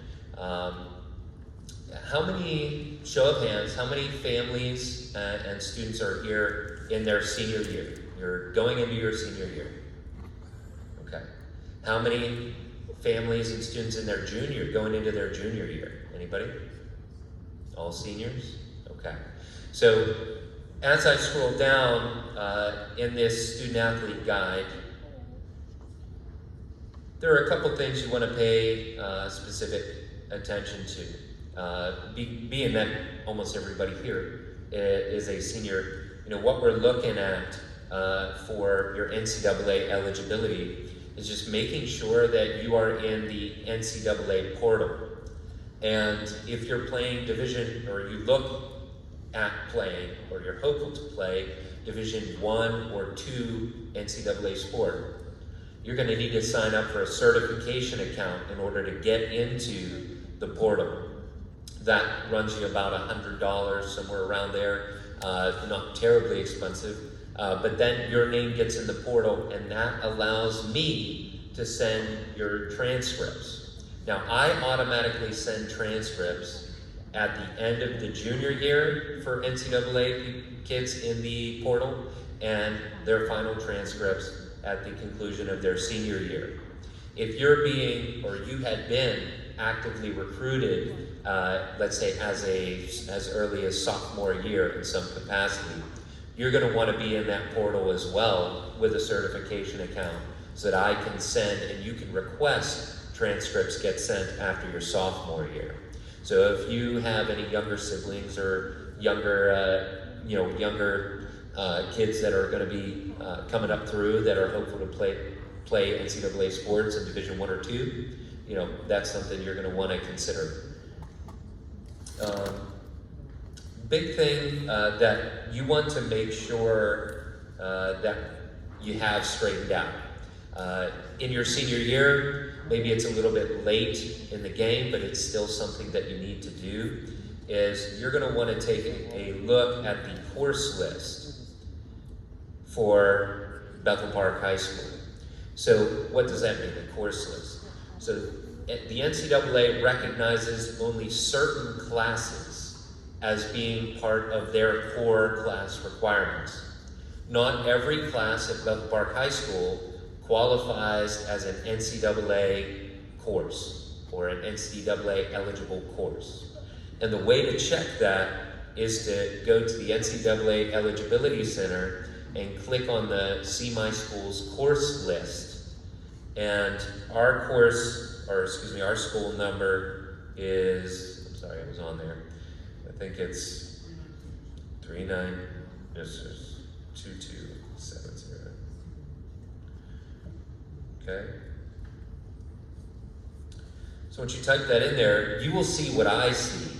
How many, show of hands, how many families and students are here in their senior year? You're going into your senior year. Okay. How many families and students in their junior, going into their junior year? Anybody? All seniors? Okay. So as I scroll down in this student athlete guide, there are a couple things you want to pay specific attention to. Being that almost everybody here is a senior, you know, what we're looking at for your NCAA eligibility is just making sure that you are in the NCAA portal. And if you're playing division, or you look at playing, or you're hopeful to play Division 1 or 2 NCAA sport, you're going to need to sign up for a certification account in order to get into the portal. That runs you about $100, somewhere around there, not terribly expensive. But then your name gets in the portal, and that allows me to send your transcripts. Now, I automatically send transcripts at the end of the junior year for NCAA kids in the portal, and their final transcripts at the conclusion of their senior year. If you're being, or you had been actively recruited, let's say as early as sophomore year in some capacity, you're going to want to be in that portal as well with a certification account, so that I can send and you can request transcripts get sent after your sophomore year. So if you have any younger siblings or younger kids that are going to be coming up through that are hopeful to play NCAA sports in Division 1 or 2, you know, that's something you're going to want to consider. Big thing that you want to make sure that you have straightened out. In your senior year, maybe it's a little bit late in the game, but it's still something that you need to do, is you're going to want to take a look at the course list for Bethel Park High School. So what does that mean, the course list? So the NCAA recognizes only certain classes as being part of their core class requirements. Not every class at Bethel Park High School qualifies as an NCAA course or an NCAA eligible course. And the way to check that is to go to the NCAA Eligibility Center and click on the See My School's course list. And our school number is, I'm sorry, I was on there. I think it's 2270. Okay. So once you type that in there, you will see what I see.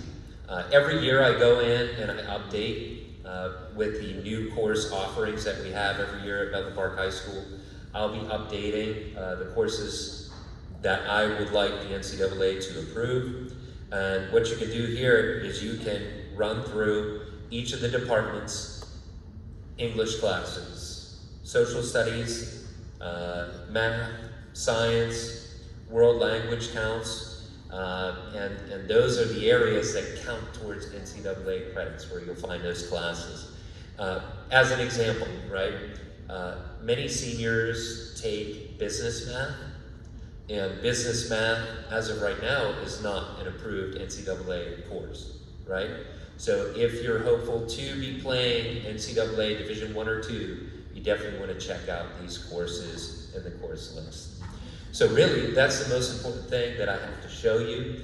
Every year I go in and I update with the new course offerings that we have every year at Bethel Park High School. I'll be updating the courses that I would like the NCAA to approve. And what you can do here is you can run through each of the departments' English classes, social studies, math, science, world language counts, and those are the areas that count towards NCAA credits, where you'll find those classes. As an example, right? Many seniors take business math, and business math, as of right now, is not an approved NCAA course, right? So if you're hopeful to be playing NCAA Division I or II, you definitely want to check out these courses in the course list. So really, that's the most important thing that I have to show you.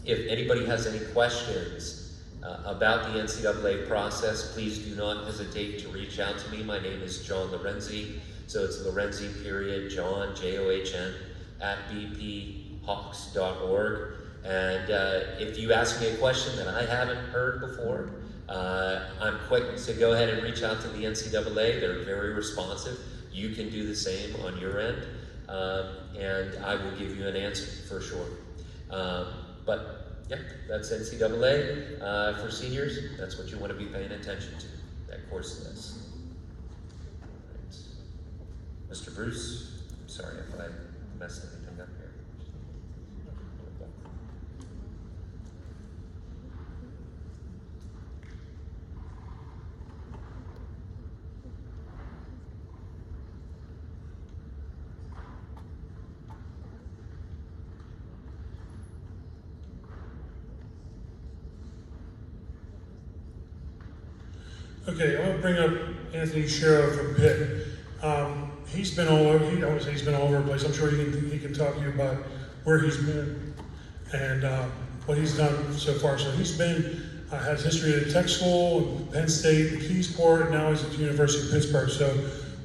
If anybody has any questions about the NCAA process, please do not hesitate to reach out to me. My name is John Lorenzi. So it's Lorenzi, John, John, at bphawks.org. And if you ask me a question that I haven't heard before, I'm quick to go ahead and reach out to the NCAA. They're very responsive. You can do the same on your end, and I will give you an answer for sure. But yeah, that's NCAA for seniors. That's what you want to be paying attention to, that course list. Mr. Bruce, I'm sorry if I messed anything up here. Okay, I want to bring up Anthony Sherrow from Pitt. He's been all over. I would say he's been all over the place. I'm sure he can talk to you about where he's been and what he's done so far. So he's been has history at tech school, Penn State, Keysport, and now he's at the University of Pittsburgh. So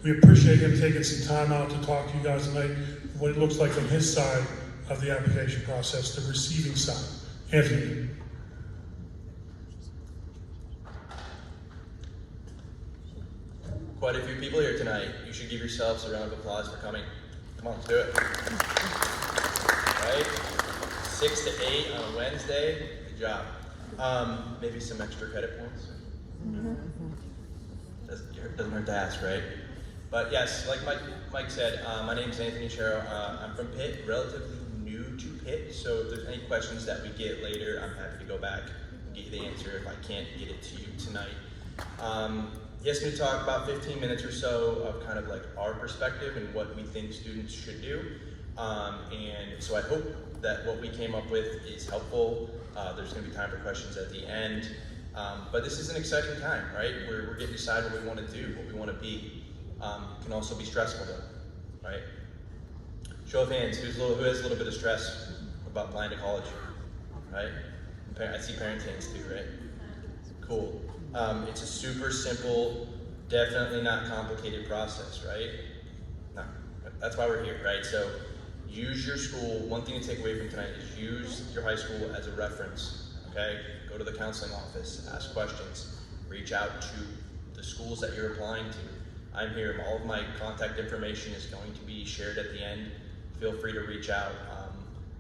we appreciate him taking some time out to talk to you guys tonight. What it looks like from his side of the application process, the receiving side. Anthony. Quite a few people here tonight. You should give yourselves a round of applause for coming. Come on, let's do it. Right? 6 to 8 on a Wednesday. Good job. Maybe some extra credit points. Doesn't hurt to ask, right? But yes, like Mike said, my name is Anthony Sherrow. I'm from Pitt, relatively new to Pitt. So if there's any questions that we get later, I'm happy to go back and get you the answer if I can't get it to you tonight. He asked me to talk about 15 minutes or so of kind of like our perspective and what we think students should do. And so I hope that what we came up with is helpful. There's gonna be time for questions at the end. But this is an exciting time, right? We're getting to decide what we wanna do, what we wanna be. Can also be stressful though, right? Show of hands, who has a little bit of stress about applying to college, right? I see parents' hands too, right? Cool. It's a super simple, definitely not complicated process, right? No, that's why we're here, right? So use your school. One thing to take away from tonight is use your high school as a reference, okay? Go to the counseling office, ask questions, reach out to the schools that you're applying to. I'm here, all of my contact information is going to be shared at the end. Feel free to reach out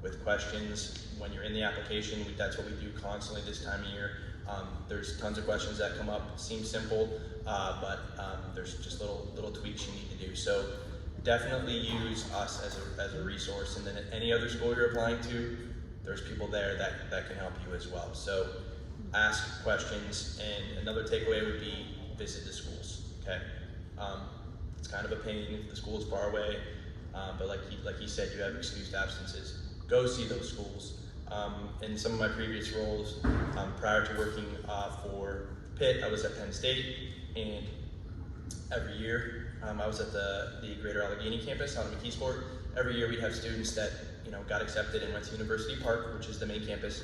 with questions when you're in the application. That's what we do constantly this time of year. There's tons of questions that come up. Seems simple, but there's just little tweaks you need to do. So definitely use us as a resource. And then at any other school you're applying to, there's people there that can help you as well. So ask questions. And another takeaway would be visit the schools. Okay, it's kind of a pain if the school is far away, but like he said, you have excused absences. Go see those schools. In some of my previous roles, prior to working for Pitt, I was at Penn State, and every year I was at the Greater Allegheny campus on McKeesport. Every year we'd have students that got accepted and went to University Park, which is the main campus,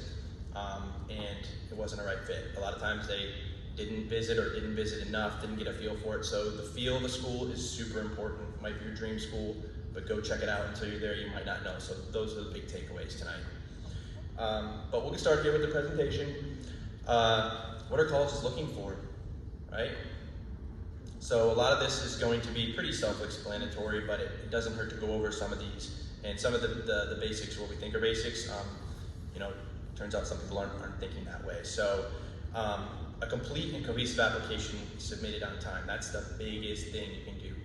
and it wasn't a right fit. A lot of times they didn't visit or didn't visit enough, didn't get a feel for it. So the feel of the school is super important. It might be your dream school, but go check it out. Until you're there, you might not know. So those are the big takeaways tonight. But we'll get started here with the presentation. What are colleges looking for, right? So a lot of this is going to be pretty self-explanatory, but it doesn't hurt to go over some of these. And some of the basics, what we think are basics. turns out some people aren't thinking that way. So a complete and cohesive application submitted on time. That's the biggest thing you can do.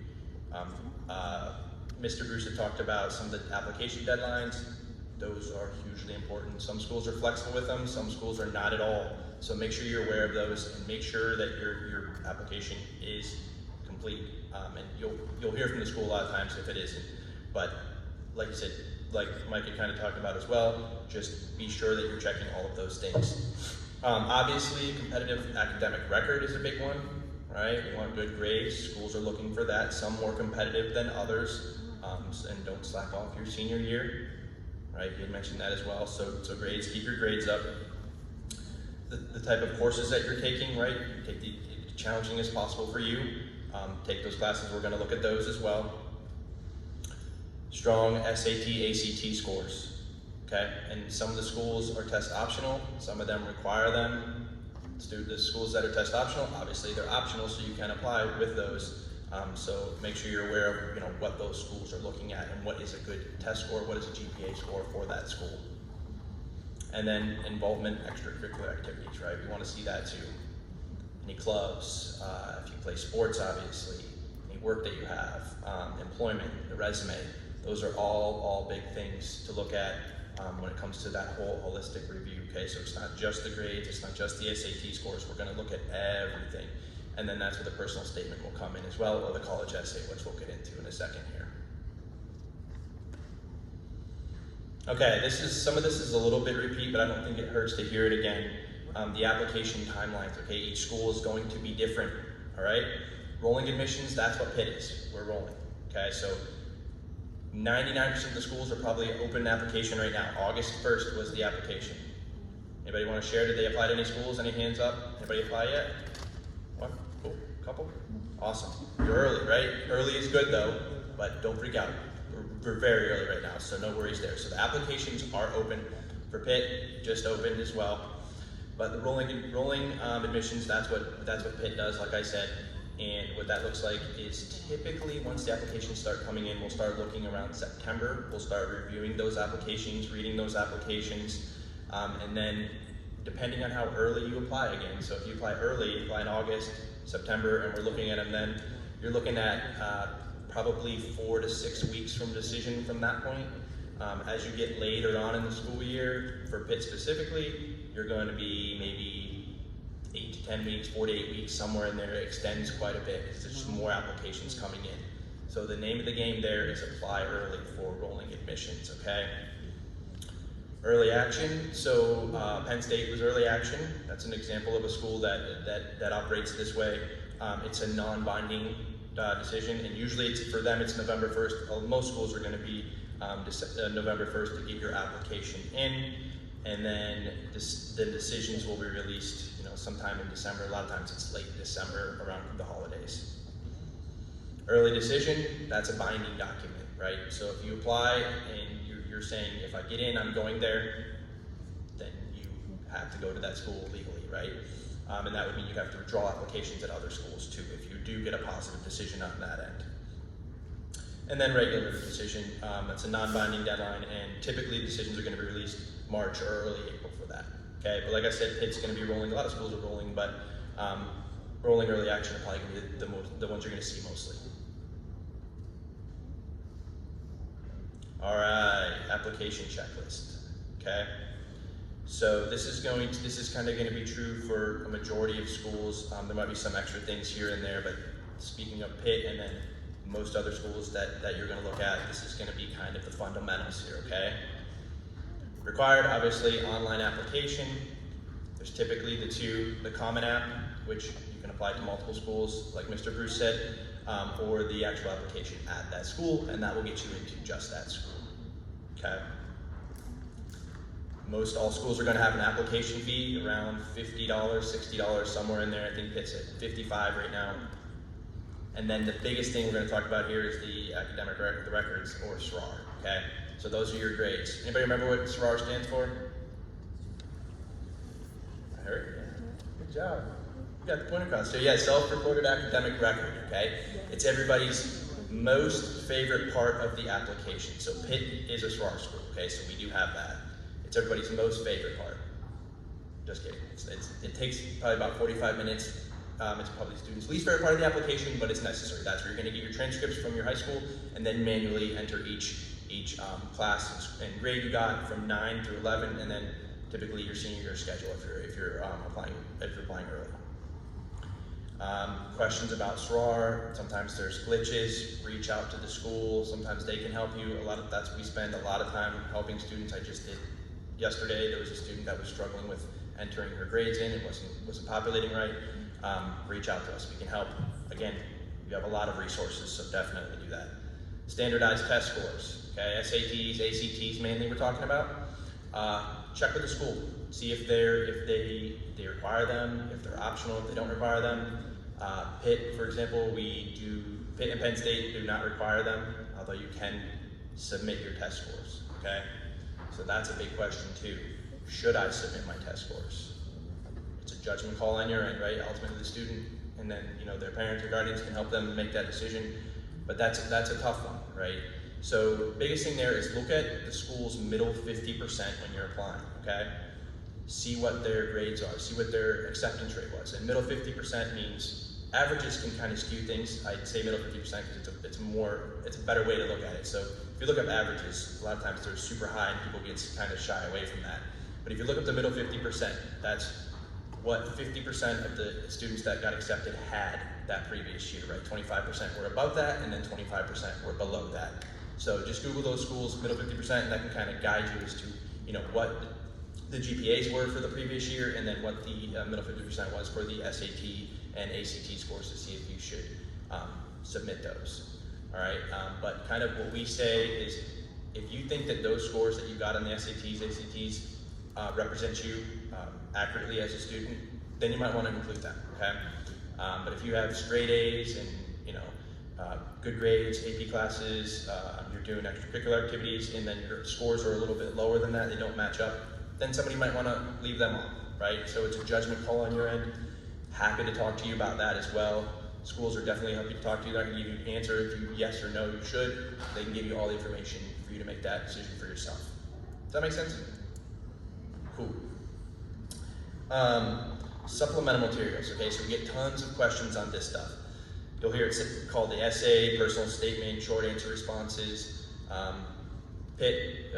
Mr. Bruce had talked about some of the application deadlines. Those are hugely important. Some schools are flexible with them, some schools are not at all. So make sure you're aware of those and make sure that your application is complete. And you'll hear from the school a lot of times if it isn't. But like you said, like Mike had kind of talked about as well, just be sure that you're checking all of those things. Obviously, competitive academic record is a big one, right? You want good grades. Schools are looking for that. Some more competitive than others. And don't slack off your senior year, right? You had mentioned that as well. So grades, keep your grades up. The type of courses that you're taking, right? Take the challenging as possible for you. Take those classes. We're going to look at those as well. Strong SAT, ACT scores, okay? And some of the schools are test optional. Some of them require them. The schools that are test optional, obviously they're optional, so you can apply with those. So make sure you're aware of what those schools are looking at and what is a good test score, what is a GPA score for that school. And then involvement, extracurricular activities, right? We want to see that too. Any clubs, if you play sports, obviously, any work that you have, employment, the resume. Those are all big things to look at when it comes to that whole holistic review, okay? So it's not just the grades, it's not just the SAT scores, we're gonna look at everything. And then that's where the personal statement will come in as well, or the college essay, which we'll get into in a second here. Okay, some of this is a little bit repeat, but I don't think it hurts to hear it again. The application timelines, okay? Each school is going to be different, all right? Rolling admissions, that's what Pitt is, we're rolling, okay? So 99% of the schools are probably open application right now. August 1st was the application. Anybody want to share? Did they apply to any schools? Any hands up? Anybody apply yet? One? Cool. Couple? Awesome. You're early, right? Early is good though, but don't freak out. We're very early right now, so no worries there. So the applications are open for Pitt, just opened as well. But the rolling admissions, that's what Pitt does, like I said. And what that looks like is typically once the applications start coming in, we'll start looking around September. We'll start reviewing those applications, reading those applications, and then depending on how early you apply again. So if you apply early, you apply in August, September, and we're looking at them then, you're looking at probably 4 to 6 weeks from decision from that point. As you get later on in the school year, for Pitt specifically, you're going to be maybe 8 to 10 weeks, 4 to 8 weeks, somewhere in there. It extends quite a bit because there's just more applications coming in. So the name of the game there is apply early for rolling admissions, okay? Early action, so Penn State was early action. That's an example of a school that operates this way. It's a non-binding decision, and usually for them it's November 1st. Most schools are going to be November 1st to get your application in, and then the decisions will be released sometime in December. A lot of times it's late December around the holidays. Early decision, that's a binding document, right? So if you apply and you're saying, if I get in, I'm going there, then you have to go to that school legally, right? And that would mean you have to withdraw applications at other schools too, if you do get a positive decision on that end. And then regular decision, that's a non-binding deadline, and typically decisions are going to be released March or early April for that. Okay, but like I said, Pitt's going to be rolling. A lot of schools are rolling, but rolling early action are probably going to be the ones you're going to see mostly. All right, application checklist. Okay, so this is kind of going to be true for a majority of schools. There might be some extra things here and there, but speaking of Pitt and then most other schools that you're going to look at, this is going to be kind of the fundamentals here. Okay. Required, obviously, online application. There's typically the common app, which you can apply to multiple schools, like Mr. Bruce said, or the actual application at that school, and that will get you into just that school, okay? All schools are gonna have an application fee, around $50, $60, somewhere in there. I think Pitt's at $55 right now. And then the biggest thing we're gonna talk about here is the academic records, or SRAR, okay? So those are your grades. Anybody remember what SRAR stands for? I heard. Good job. You got the point across. So yeah, self-reported academic record, okay? It's everybody's most favorite part of the application. So Pitt is a SRAR school, okay? So we do have that. It's everybody's most favorite part. Just kidding. It takes probably about 45 minutes. It's probably students' least favorite part of the application, but it's necessary. That's where you're going to get your transcripts from your high school, and then manually enter each class and grade you got from 9 through 11, and then typically your senior year schedule if you're applying early. Questions about SRAR, sometimes there's glitches, reach out to the school, sometimes they can help you. We spend a lot of time helping students. I just did yesterday, there was a student that was struggling with entering her grades in, it wasn't populating right. Reach out to us, we can help. Again, we have a lot of resources, so definitely do that. Standardized test scores, okay, SATs, ACTs mainly we're talking about. Check with the school, see if they require them, if they're optional, if they don't require them. Pitt, for example, Pitt and Penn State do not require them, although you can submit your test scores, okay? So that's a big question too. Should I submit my test scores? It's a judgment call on your end, right? Ultimately the student, and then their parents or guardians can help them make that decision, but that's a tough one, right? So biggest thing there is look at the school's middle 50% when you're applying, okay? See what their grades are, see what their acceptance rate was. And middle 50% means averages can kind of skew things. I'd say middle 50% because it's a better way to look at it. So if you look up averages, a lot of times they're super high and people get kind of shy away from that. But if you look up the middle 50%, that's what 50% of the students that got accepted had that previous year, right? 25% were above that, and then 25% were below that. So just Google those schools, middle 50%, and that can kind of guide you as to what the GPAs were for the previous year, and then what the middle 50% was for the SAT and ACT scores to see if you should submit those. All right, but kind of what we say is, if you think that those scores that you got on the SATs, ACTs represent you accurately as a student, then you might want to include them. Okay, but if you have straight A's and good grades, AP classes, you're doing extracurricular activities, and then your scores are a little bit lower than that, they don't match up, then somebody might want to leave them off, right? So it's a judgment call on your end. Happy to talk to you about that as well. Schools are definitely happy to talk to you. They're going to give you an answer if you yes or no you should. They can give you all the information for you to make that decision for yourself. Does that make sense? Cool. Supplemental materials, okay? So we get tons of questions on this stuff. You'll hear it called the essay, personal statement, short answer responses. Pitt,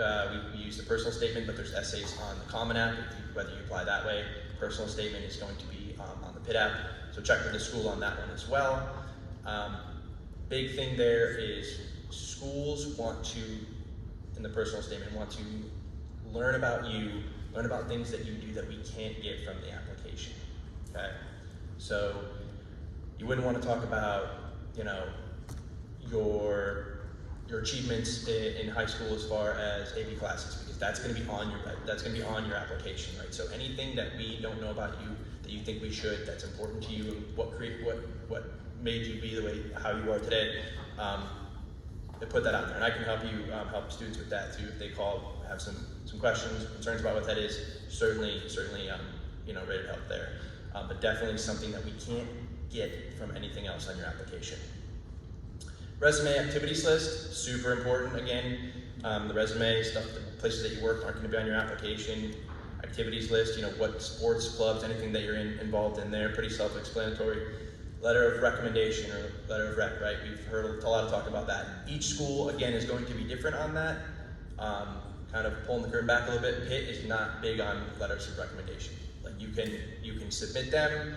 we use the personal statement, but there's essays on the Common App, whether you apply that way. Personal statement is going to be on the Pitt app, so check with the school on that one as well. Big thing there is schools want to, in the personal statement, want to learn about you, learn about things that you do that we can't get from the application, okay? So you wouldn't want to talk about, your achievements in high school as far as AP classes, because that's going to be on your application, right? So anything that we don't know about you that you think we should, that's important to you, and what made you be the way how you are today, put that out there, and I can help you help students with that too if they call, have some questions, concerns about what that is. Certainly, ready to help there, but definitely something that we can't get from anything else on your application. Resume activities list, super important. Again, the resume stuff, the places that you work aren't going to be on your application. Activities list, what sports clubs, anything that you're involved in there, pretty self-explanatory. Letter of recommendation or letter of rec, right? We've heard a lot of talk about that. Each school, again, is going to be different on that. Kind of pulling the curtain back a little bit, Pitt is not big on letters of recommendation. Like you can submit them.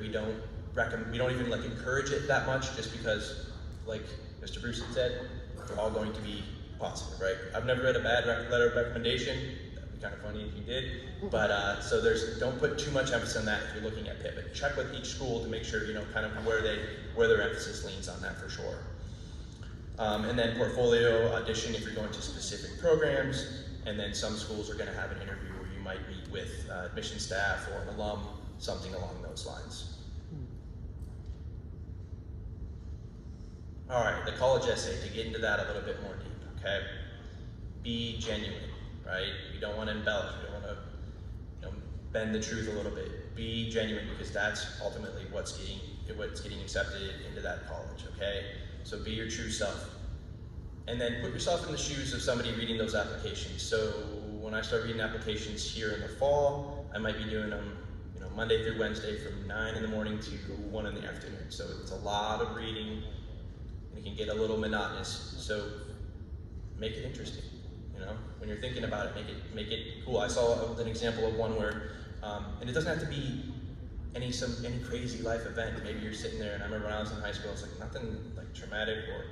We don't even encourage it that much, just because, like Mr. Bruce had said, they're all going to be positive, right? I've never read a bad letter of recommendation. That'd be kind of funny if you did. But so don't put too much emphasis on that if you're looking at Pitt. But check with each school to make sure kind of where their emphasis leans on that for sure. And then portfolio, audition if you're going to specific programs, and then some schools are going to have an interview where you might meet with admission staff or an alum, something along those lines. All right, the college essay, to get into that a little bit more deep, okay? Be genuine, right? You don't want to embellish, you don't want to bend the truth a little bit. Be genuine, because that's ultimately what's getting accepted into that college, okay? So be your true self. And then put yourself in the shoes of somebody reading those applications. So when I start reading applications here in the fall, I might be doing them, Monday through Wednesday from 9 in the morning to 1 in the afternoon. So it's a lot of reading, and it can get a little monotonous. So make it interesting. When you're thinking about it, make it cool. I saw an example of one where, and it doesn't have to be any crazy life event. Maybe you're sitting there, and I remember when I was in high school, it's like nothing like traumatic or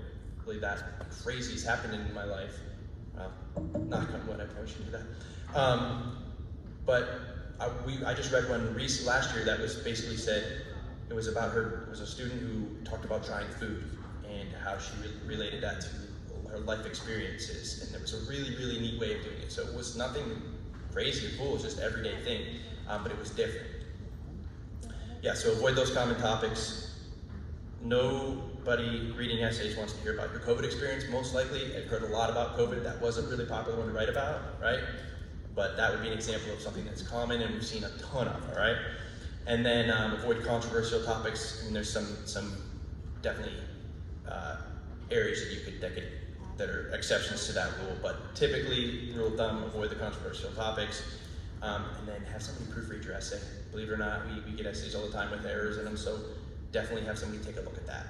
really that crazy has happened in my life. Knock on wood, I probably shouldn't do that. But I just read one last year that was basically said, it was about her, it was a student who talked about trying food and how she related that to her life experiences, and it was a really, really neat way of doing it. So it was nothing crazy or cool, it was just everyday thing, but it was different. Yeah, so avoid those common topics. Nobody reading essays wants to hear about your COVID experience, most likely. I've heard a lot about COVID. That was a really popular one to write about, right? But that would be an example of something that's common and we've seen a ton of, all right? And then avoid controversial topics. I mean, there's some definitely areas that are exceptions to that rule, but typically, rule of thumb, avoid the controversial topics, and then have somebody proofread your essay. Believe it or not, we get essays all the time with errors in them, so definitely have somebody take a look at that.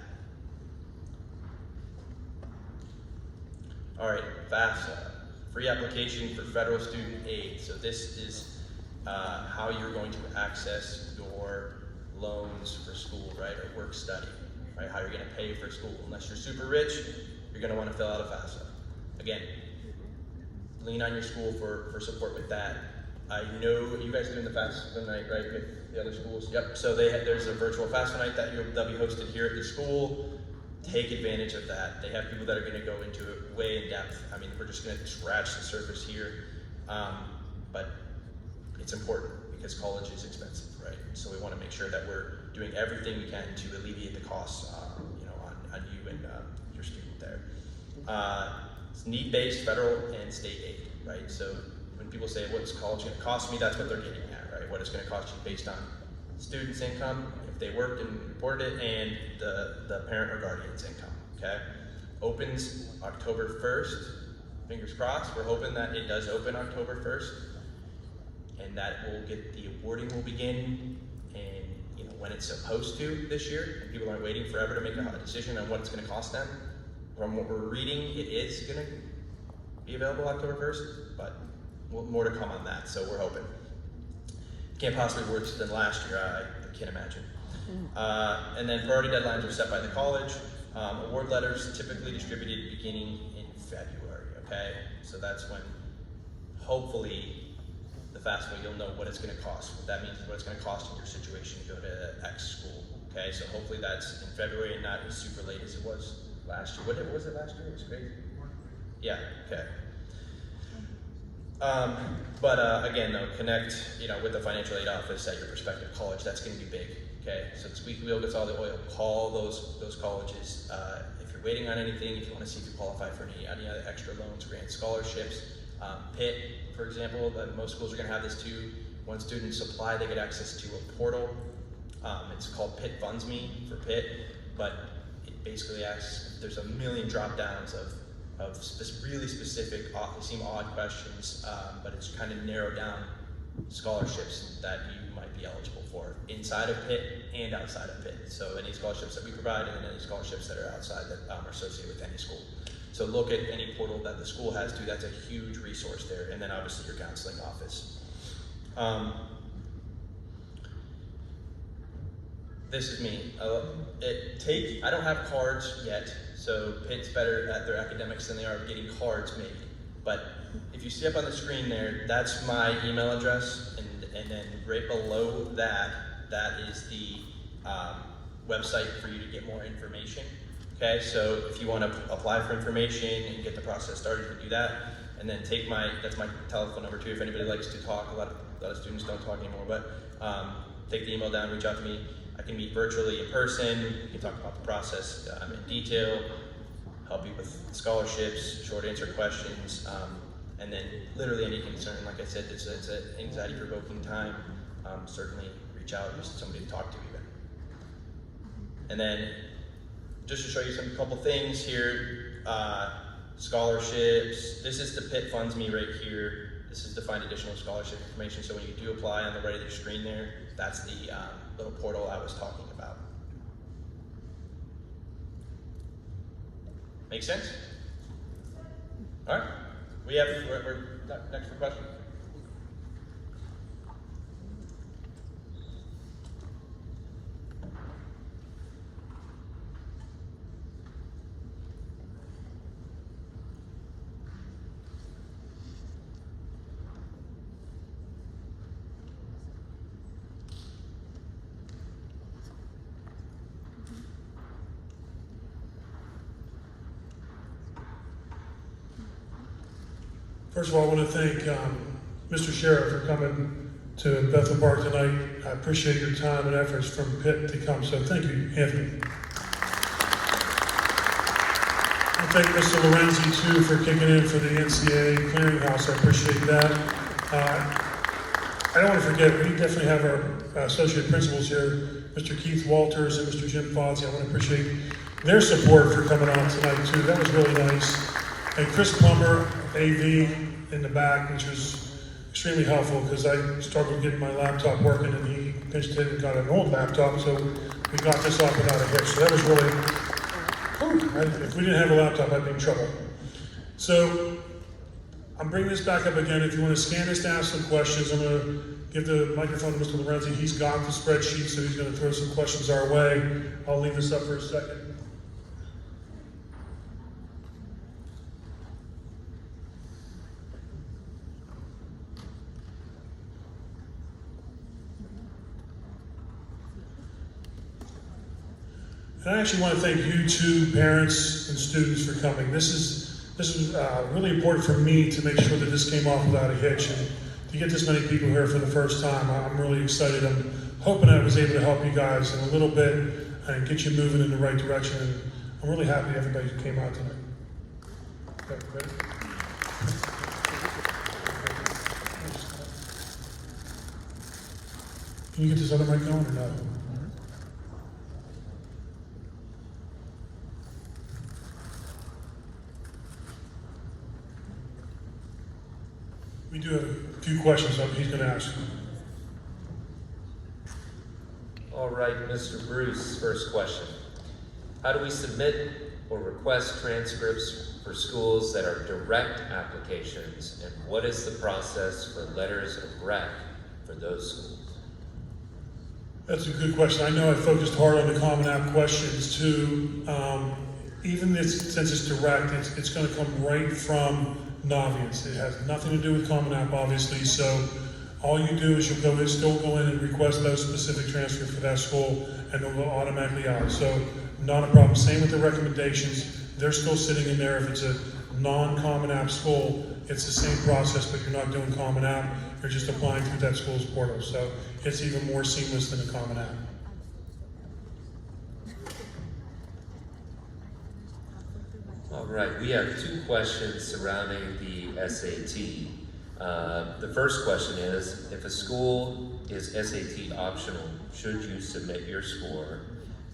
All right, FAFSA, free application for federal student aid. So this is how you're going to access your loans for school, right, or work study, right, how you're gonna pay for school. Unless you're super rich, you're gonna wanna fill out a FAFSA. Again, lean on your school for support with that. I know you guys are doing the FAFSA night, right, with the other schools? Yep, so there's a virtual FAFSA night that'll be hosted here at the school. Take advantage of that. They have people that are gonna go into it way in depth. I mean, we're just gonna scratch the surface here, but it's important because college is expensive, right? So we wanna make sure that we're doing everything we can to alleviate the costs, on you and your student there. It's need-based federal and state aid, right? So when people say, what's college gonna cost me, that's what they're getting at, right? What it's gonna cost you based on student's income, if they worked and reported it, and the parent or guardian's income, okay? Opens October 1st, fingers crossed. We're hoping that it does open October 1st, and that the awarding will begin, and when it's supposed to this year, and people aren't waiting forever to make a decision on what it's gonna cost them. From what we're reading, it is gonna be available October 1st, but more to come on that, so we're hoping. Can't possibly worse than last year, I can't imagine. And then priority deadlines are set by the college. Award letters typically distributed beginning in February, okay? So that's when, hopefully, the FAFSA, you'll know what it's gonna cost. What that means is what it's gonna cost in your situation to go to X school, okay? So hopefully that's in February and not as super late as it was last year. What was it last year? It was crazy. Yeah, okay. Again, though, connect, with the financial aid office at your prospective college. That's going to be big, okay? So the squeaky wheel gets all the oil. Call those colleges. If you're waiting on anything, if you want to see if you qualify for any other extra loans, grants, scholarships. Pitt, for example, most schools are going to have this too. When students apply, they get access to a portal. It's called Pitt Funds Me for Pitt, but it basically asks, there's a million drop downs of really specific, they seem odd questions, but it's kind of narrowed down scholarships that you might be eligible for inside of Pitt and outside of Pitt. So any scholarships that we provide and then any scholarships that are outside that are associated with any school. So look at any portal that the school has too, that's a huge resource there. And then obviously your counseling office. This is me. I don't have cards yet. So Pitt's better at their academics than they are getting cards made. But if you see up on the screen there, that's my email address, and then right below that is the website for you to get more information. Okay, so if you want to apply for information and get the process started, you can do that. And then that's my telephone number too, if anybody likes to talk. A lot of students don't talk anymore, but take the email down, reach out to me. I can meet virtually in person, we can talk about the process in detail, help you with scholarships, short answer questions, and then literally any concern. Like I said, it's an anxiety-provoking time. Certainly reach out, just somebody to talk to even. And then just to show you a couple things here, scholarships. This is the Pitt Funds Me right here. This is to find additional scholarship information. So when you do apply, on the right of your screen there, that's the little portal I was talking about. Make sense? All right. We're next for questions. First of all, I want to thank Mr. Sheriff for coming to Bethel Park tonight. I appreciate your time and efforts from Pitt to come, so thank you, Anthony. I thank Mr. Lorenzi, too, for kicking in for the NCAA clearinghouse. I appreciate that. I don't want to forget, we definitely have our associate principals here, Mr. Keith Walters and Mr. Jim Fozzi. I want to appreciate their support for coming on tonight, too. That was really nice. And Chris Plummer, AV, in the back, which was extremely helpful because I struggled getting my laptop working, and he pitched in and got an old laptop, so we got this off without a hitch. So that was really, if we didn't have a laptop, I'd be in trouble. So I'm bringing this back up again. If you want to scan this to ask some questions, I'm going to give the microphone to Mr. Lorenzi. He's got the spreadsheet, so he's going to throw some questions our way. I'll leave this up for a second. And I actually want to thank you two, parents and students, for coming. This is really important for me to make sure that this came off without a hitch. And to get this many people here for the first time, I'm really excited. I'm hoping I was able to help you guys in a little bit and get you moving in the right direction. And I'm really happy everybody came out tonight. Okay, ready? Can you get this other mic going or no? We do have a few questions that he's going to ask. All right, Mr. Bruce, first question. How do we submit or request transcripts for schools that are direct applications, and what is the process for letters of rec for those schools? That's a good question. I know I focused hard on the Common App questions too. Even since it's direct, it's going to come right from Naviance. It has nothing to do with Common App, obviously, so all you do is you'll still go in and request those specific transfers for that school, and they'll go automatically out. So not a problem. Same with the recommendations. They're still sitting in there. If it's a non-Common App school, it's the same process, but you're not doing Common App. You're just applying through that school's portal. So it's even more seamless than a Common App. All right, we have two questions surrounding the SAT. The first question is, if a school is SAT optional, should you submit your score?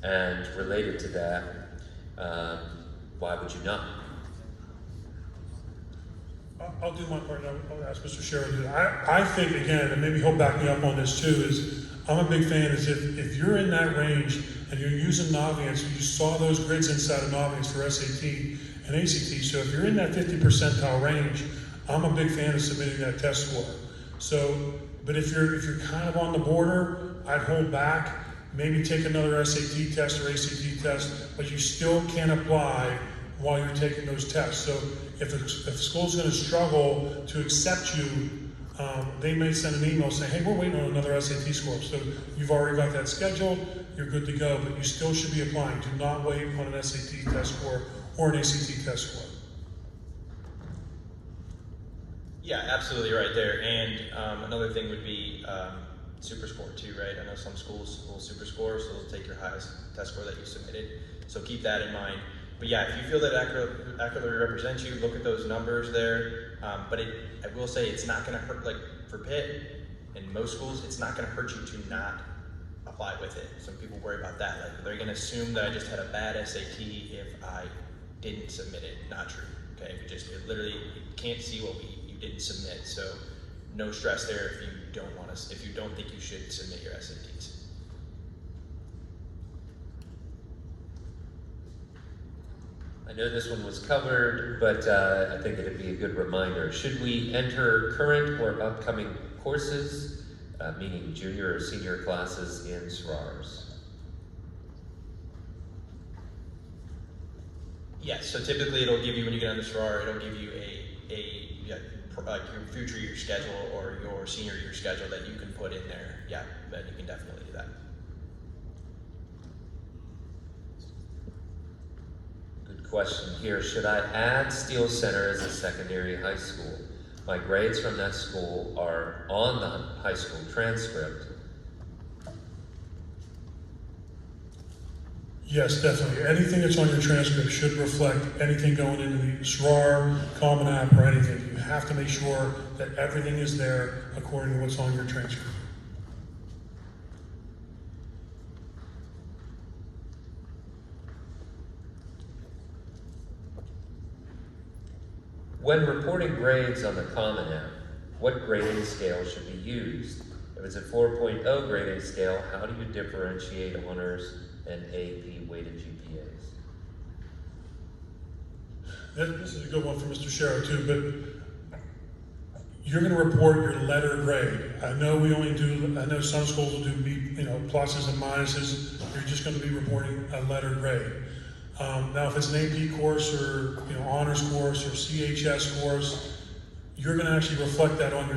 And related to that, why would you not? I'll do my part, and I'll ask Mr. Sherrill to do that. I think, again, and maybe he'll back me up on this too, is I'm a big fan is if you're in that range and you're using Naviance, you saw those grids inside of Naviance for SAT and ACT, so if you're in that 50 percentile range, I'm a big fan of submitting that test score. So, but if you're kind of on the border, I'd hold back, maybe take another SAT test or ACT test, but you still can apply while you're taking those tests. So if the school's going to struggle to accept you, they may send an email saying, hey, we're waiting on another SAT score. So you've already got that scheduled, you're good to go, but you still should be applying. Do not wait on an SAT test score or an ACT test score. Yeah, absolutely right there. And another thing would be super score too, right? I know some schools will super score, so they'll take your highest test score that you submitted. So keep that in mind. But yeah, if you feel that accurately represents you, look at those numbers there. But I will say it's not going to hurt, like for Pitt and most schools, it's not going to hurt you to not apply with it. Some people worry about that. Like they're going to assume that I just had a bad SAT if I didn't submit it. Not true. Okay, it literally, you can't see what you didn't submit. So no stress there if you don't think you should submit your SATs. I know this one was covered, but I think it'd be a good reminder. Should we enter current or upcoming courses, meaning junior or senior classes in SRARs? Yes, so typically it'll give you, when you get on the SRAR, it'll give you your future year schedule or your senior year schedule that you can put in there. Yeah, then you can definitely do that. Good question here. Should I add Steele Center as a secondary high school? My grades from that school are on the high school transcript. Yes, definitely. Anything that's on your transcript should reflect anything going into the SRAR, Common App, or anything. You have to make sure that everything is there according to what's on your transcript. When reporting grades on the Common App, what grading scale should be used? If it's a 4.0 grading scale, how do you differentiate honors and AP weighted GPAs? This is a good one for Mr. Sherrow too, but you're going to report your letter grade. I know some schools will do pluses and minuses. You're just going to be reporting a letter grade. Now, if it's an AP course or honors course or CHS course, you're going to actually reflect that on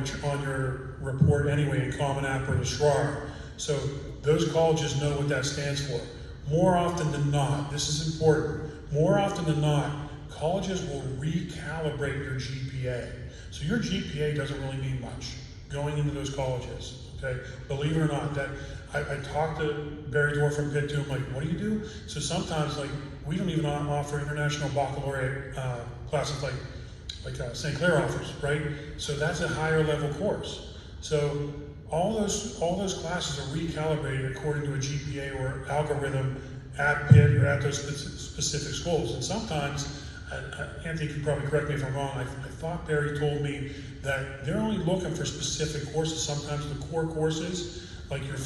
your report anyway in Common App or the SRAR. So those colleges know what that stands for. More often than not, this is important, more often than not, colleges will recalibrate your GPA. So your GPA doesn't really mean much going into those colleges, okay? Believe it or not, that I talked to Barry Dorr from Pitt too. I'm like, what do you do? So sometimes, we don't even offer international baccalaureate classes like St. Clair offers, right? So that's a higher level course. So all those classes are recalibrated according to a GPA or algorithm at Pitt or at those specific schools. And sometimes, Anthony can probably correct me if I'm wrong, I thought Barry told me that they're only looking for specific courses. Sometimes the core courses, like your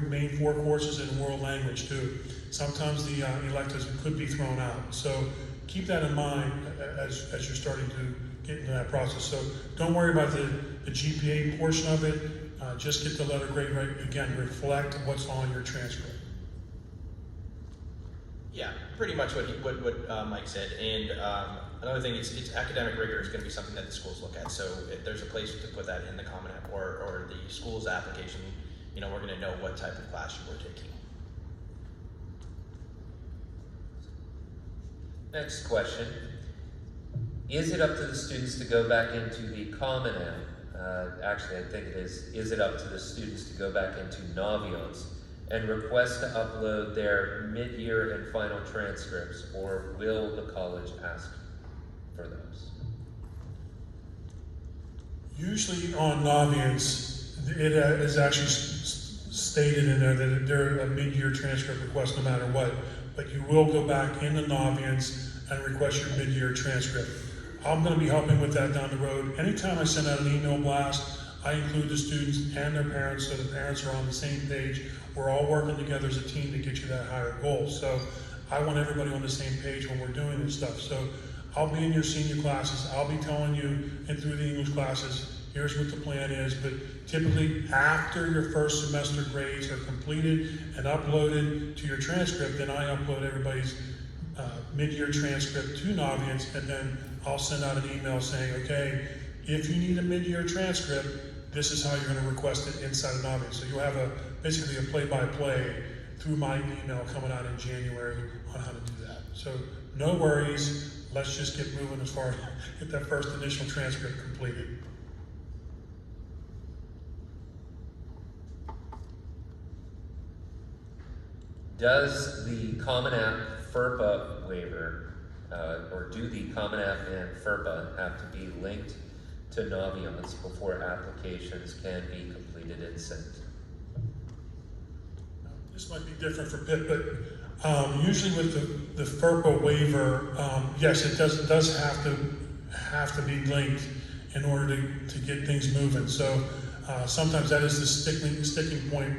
main four courses in world language too. Sometimes the electives could be thrown out. So keep that in mind as you're starting to get into that process. So don't worry about the GPA portion of it. Just get the letter grade right. Again, reflect what's on your transcript. Yeah, pretty much what Mike said. And another thing is, it's academic rigor is going to be something that the schools look at. So if there's a place to put that in the Common App or the school's application, we're going to know what type of class you were taking. Next question. Is it up to the students to go back into the Common App? Actually, I think it is. Is it up to the students to go back into Naviance and request to upload their mid-year and final transcripts, or will the college ask for those? Usually on Naviance, it is actually stated in there that they're a mid-year transcript request no matter what, but you will go back into Naviance and request your mid-year transcript. I'm going to be helping with that down the road. Anytime I send out an email blast, I include the students and their parents so the parents are on the same page. We're all working together as a team to get you that higher goal. So I want everybody on the same page when we're doing this stuff. So I'll be in your senior classes. I'll be telling you, and through the English classes, here's what the plan is. But typically after your first semester grades are completed and uploaded to your transcript, then I upload everybody's mid-year transcript to Naviance, and then I'll send out an email saying, okay, if you need a mid-year transcript, this is how you're going to request it inside of Naviance. So you'll have basically a play-by-play through my email coming out in January on how to do that. So no worries. Let's just get moving as far as get that first initial transcript completed. Does the Common App FERPA waiver, or do the Common App and FERPA have to be linked to Naviance before applications can be completed and sent? This might be different for Pitt, but usually with the FERPA waiver, yes, it does have to be linked. in order to get things moving. So sometimes that is the sticking point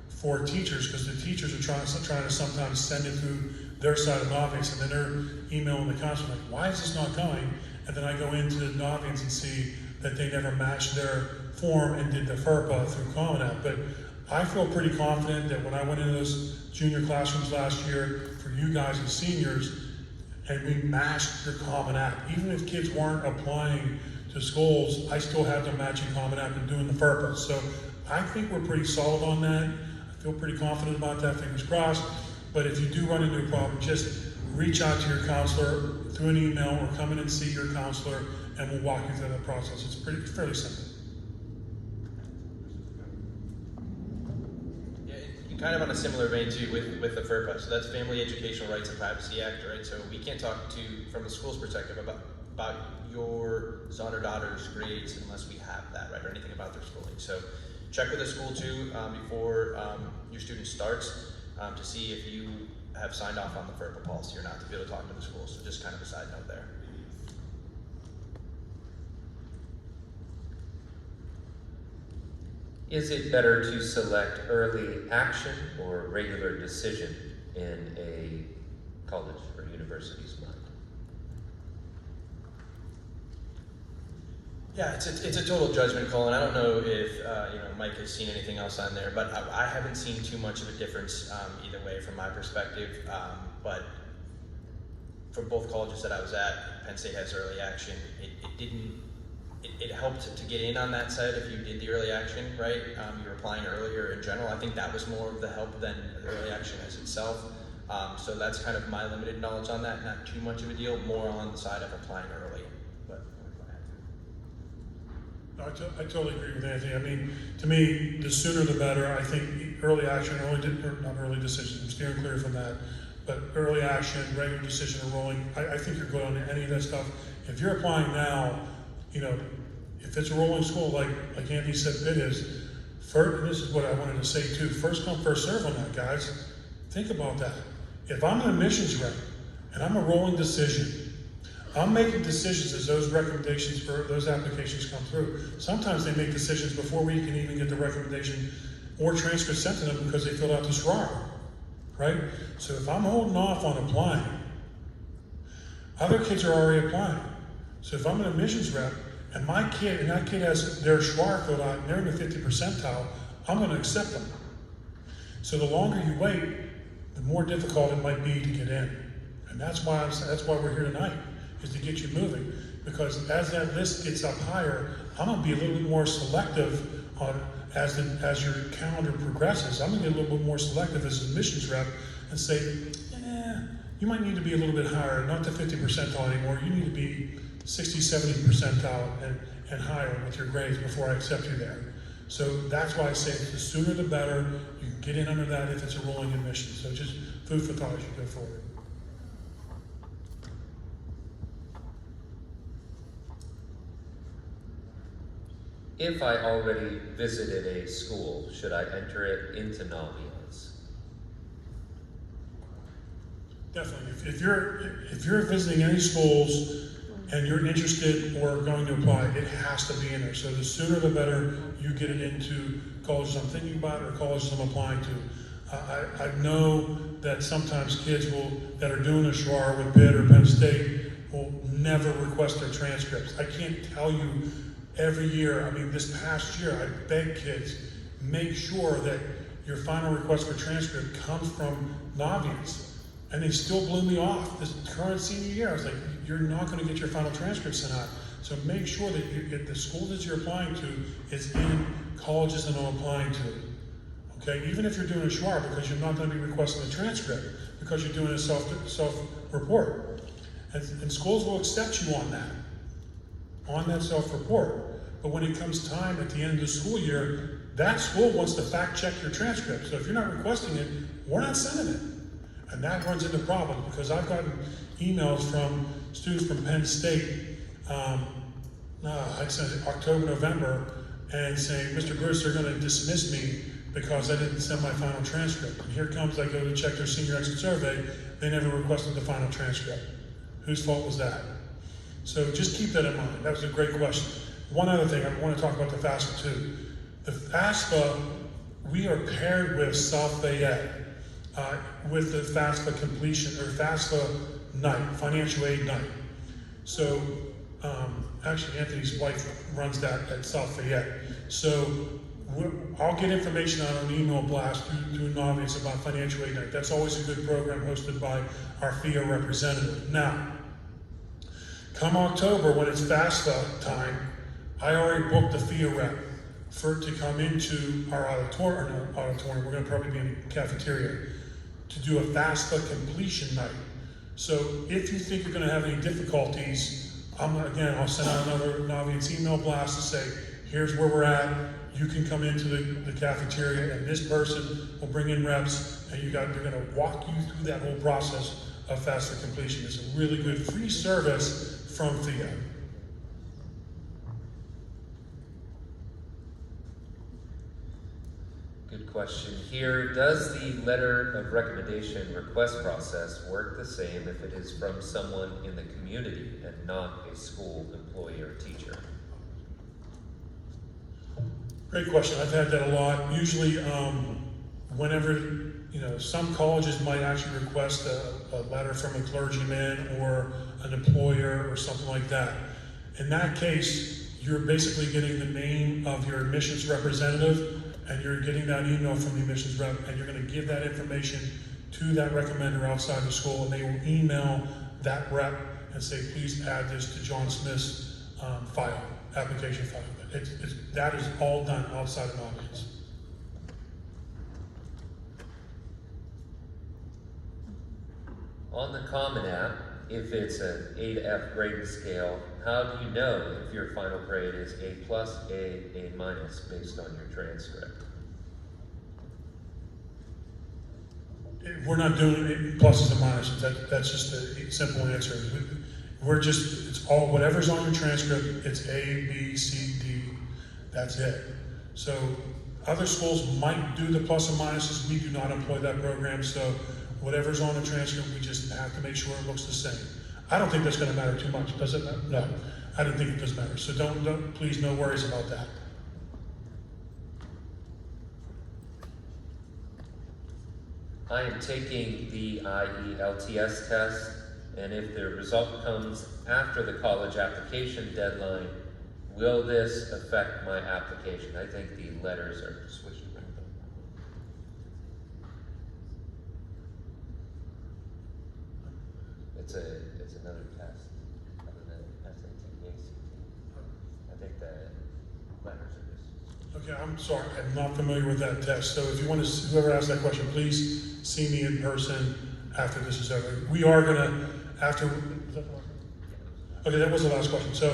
for teachers, because the teachers are trying to sometimes send it through their side of Naviance, and then they're emailing the counselor like, why is this not going? And then I go into Naviance and see that they never matched their form and did the FERPA through Common App. But I feel pretty confident that when I went into those junior classrooms last year for you guys as seniors, and we matched your Common App, even if kids weren't applying to schools, I still had them matching Common App and doing the FERPA. So I think we're pretty solid on that. I feel pretty confident about that, fingers crossed. But if you do run into a problem, just reach out to your counselor through an email or come in and see your counselor, and we'll walk you through that process. It's fairly simple. Yeah, kind of on a similar vein too with the FERPA. So that's Family Educational Rights and Privacy Act, right? So we can't talk from the school's perspective about your son or daughter's grades unless we have that, right, or anything about their schooling. So check with the school too before your student starts to see if you have signed off on the FERPA policy or not, to be able to talk to the school. So just kind of a side note there. Is it better to select early action or regular decision in a college or university's mind? Yeah, it's a total judgment call, and I don't know if Mike has seen anything else on there, but I haven't seen too much of a difference either way from my perspective. But for both colleges that I was at, Penn State has early action. It helped to get in on that side if you did the early action, right? You were applying earlier in general. I think that was more of the help than the early action as itself. So that's kind of my limited knowledge on that. Not too much of a deal, more on the side of applying early. I totally agree with Anthony. I mean, to me, the sooner the better. I think early action, not early decision, I'm steering clear from that, but early action, regular decision, or rolling, I think you're good on any of that stuff. If you're applying now, if it's a rolling school, like Anthony said it is, first, and this is what I wanted to say too, first come, first serve on that, guys. Think about that. If I'm an admissions rep and I'm a rolling decision, I'm making decisions as those recommendations for those applications come through. Sometimes they make decisions before we can even get the recommendation or transcript sent to them because they filled out the SRAR, right? So if I'm holding off on applying, other kids are already applying. So if I'm an admissions rep and that kid has their SRAR filled out and they're in the 50 percentile, I'm going to accept them. So the longer you wait, the more difficult it might be to get in. And that's why we're here tonight, is to get you moving, because as that list gets up higher, I'm going to be a little bit more selective on as your calendar progresses. I'm going to get a little bit more selective as an admissions rep and say, you might need to be a little bit higher, not the 50 percentile anymore. You need to be 60, 70 percentile and higher with your grades before I accept you there. So that's why I say the sooner the better. You can get in under that if it's a rolling admission. So just food for thought as you go forward. If I already visited a school, should I enter it into Naviance? Definitely. If you're visiting any schools and you're interested or going to apply, it has to be in there. So the sooner the better you get it into colleges I'm thinking about or colleges I'm applying to. I know that sometimes kids that are doing a SHAR with Pitt or Penn State will never request their transcripts. I can't tell you every year, this past year, I beg kids, make sure that your final request for transcript comes from Naviance. And they still blew me off this current senior year. I was like, you're not going to get your final transcript sent out. So make sure that you get the school that you're applying to is in colleges that I'm applying to. Okay, even if you're doing a SHAR, because you're not going to be requesting a transcript, because you're doing a self-report. And schools will accept you on that self-report. But when it comes time at the end of the school year, that school wants to fact check your transcript. So if you're not requesting it, we're not sending it. And that runs into problems, because I've gotten emails from students from Penn State, I'd say October, November, and saying, Mr. Bruce, they're going to dismiss me because I didn't send my final transcript. And here comes, I go to check their senior exit survey, they never requested the final transcript. Whose fault was that? So just keep that in mind. That was a great question. One other thing, I want to talk about the FAFSA too. The FAFSA, we are paired with South Fayette with the FAFSA completion, or FAFSA night, financial aid night. So, actually Anthony's wife runs that at South Fayette. So I'll get information out on an email blast through Naviance about financial aid night. That's always a good program hosted by our FIA representative. Now, come October, when it's FAFSA time, I already booked the FIA rep for to come into our auditorium. We're going to probably be in the cafeteria to do a FAFSA completion night. So if you think you're going to have any difficulties, I'll send out another Naviance email blast to say, here's where we're at. You can come into the cafeteria, and this person will bring in reps, and they're going to walk you through that whole process of FAFSA completion. It's a really good free service from FIA. Good question here. Does the letter of recommendation request process work the same if it is from someone in the community and not a school employee or teacher? Great question. I've had that a lot. Usually, whenever, some colleges might actually request a letter from a clergyman or an employer or something like that. In that case, you're basically getting the name of your admissions representative, and you're getting that email from the admissions rep, and you're going to give that information to that recommender outside the school, and they will email that rep and say, please add this to John Smith's application file. That is all done outside of Naviance. On the Common App, if it's an A to F grading scale, how do you know if your final grade is A+, A minus based on your transcript? We're not doing it pluses and minuses. That's just a simple answer. It's all, whatever's on your transcript, it's A, B, C, D, that's it. So other schools might do the plus and minuses. We do not employ that program, so whatever's on the transcript, we just have to make sure it looks the same. I don't think that's going to matter too much, does it? No, I don't think it does matter. So please, no worries about that. I am taking the IELTS test, and if the result comes after the college application deadline, will this affect my application? I think the letters are switched around. It's another test other than SAT, ACT. I think the letters are just... Okay, I'm sorry, I'm not familiar with that test. So if you want to, whoever asked that question, please see me in person after this is over. We are gonna, okay, that was the last question. So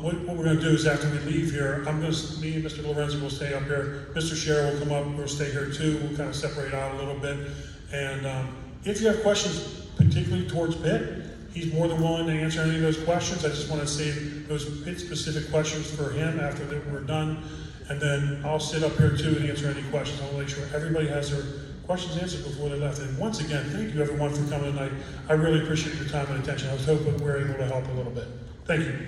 what we're gonna do is after we leave here, me and Mr. Lorenzo will stay up here. Mr. Sherrill will come up, we'll stay here too. We'll kind of separate out a little bit. And if you have questions, particularly towards Pitt, he's more than willing to answer any of those questions. I just want to save those Pitt-specific questions for him after we're done. And then I'll sit up here too and answer any questions. I'll make sure everybody has their questions answered before they left. And once again, thank you everyone for coming tonight. I really appreciate your time and attention. I was hoping we were able to help a little bit. Thank you.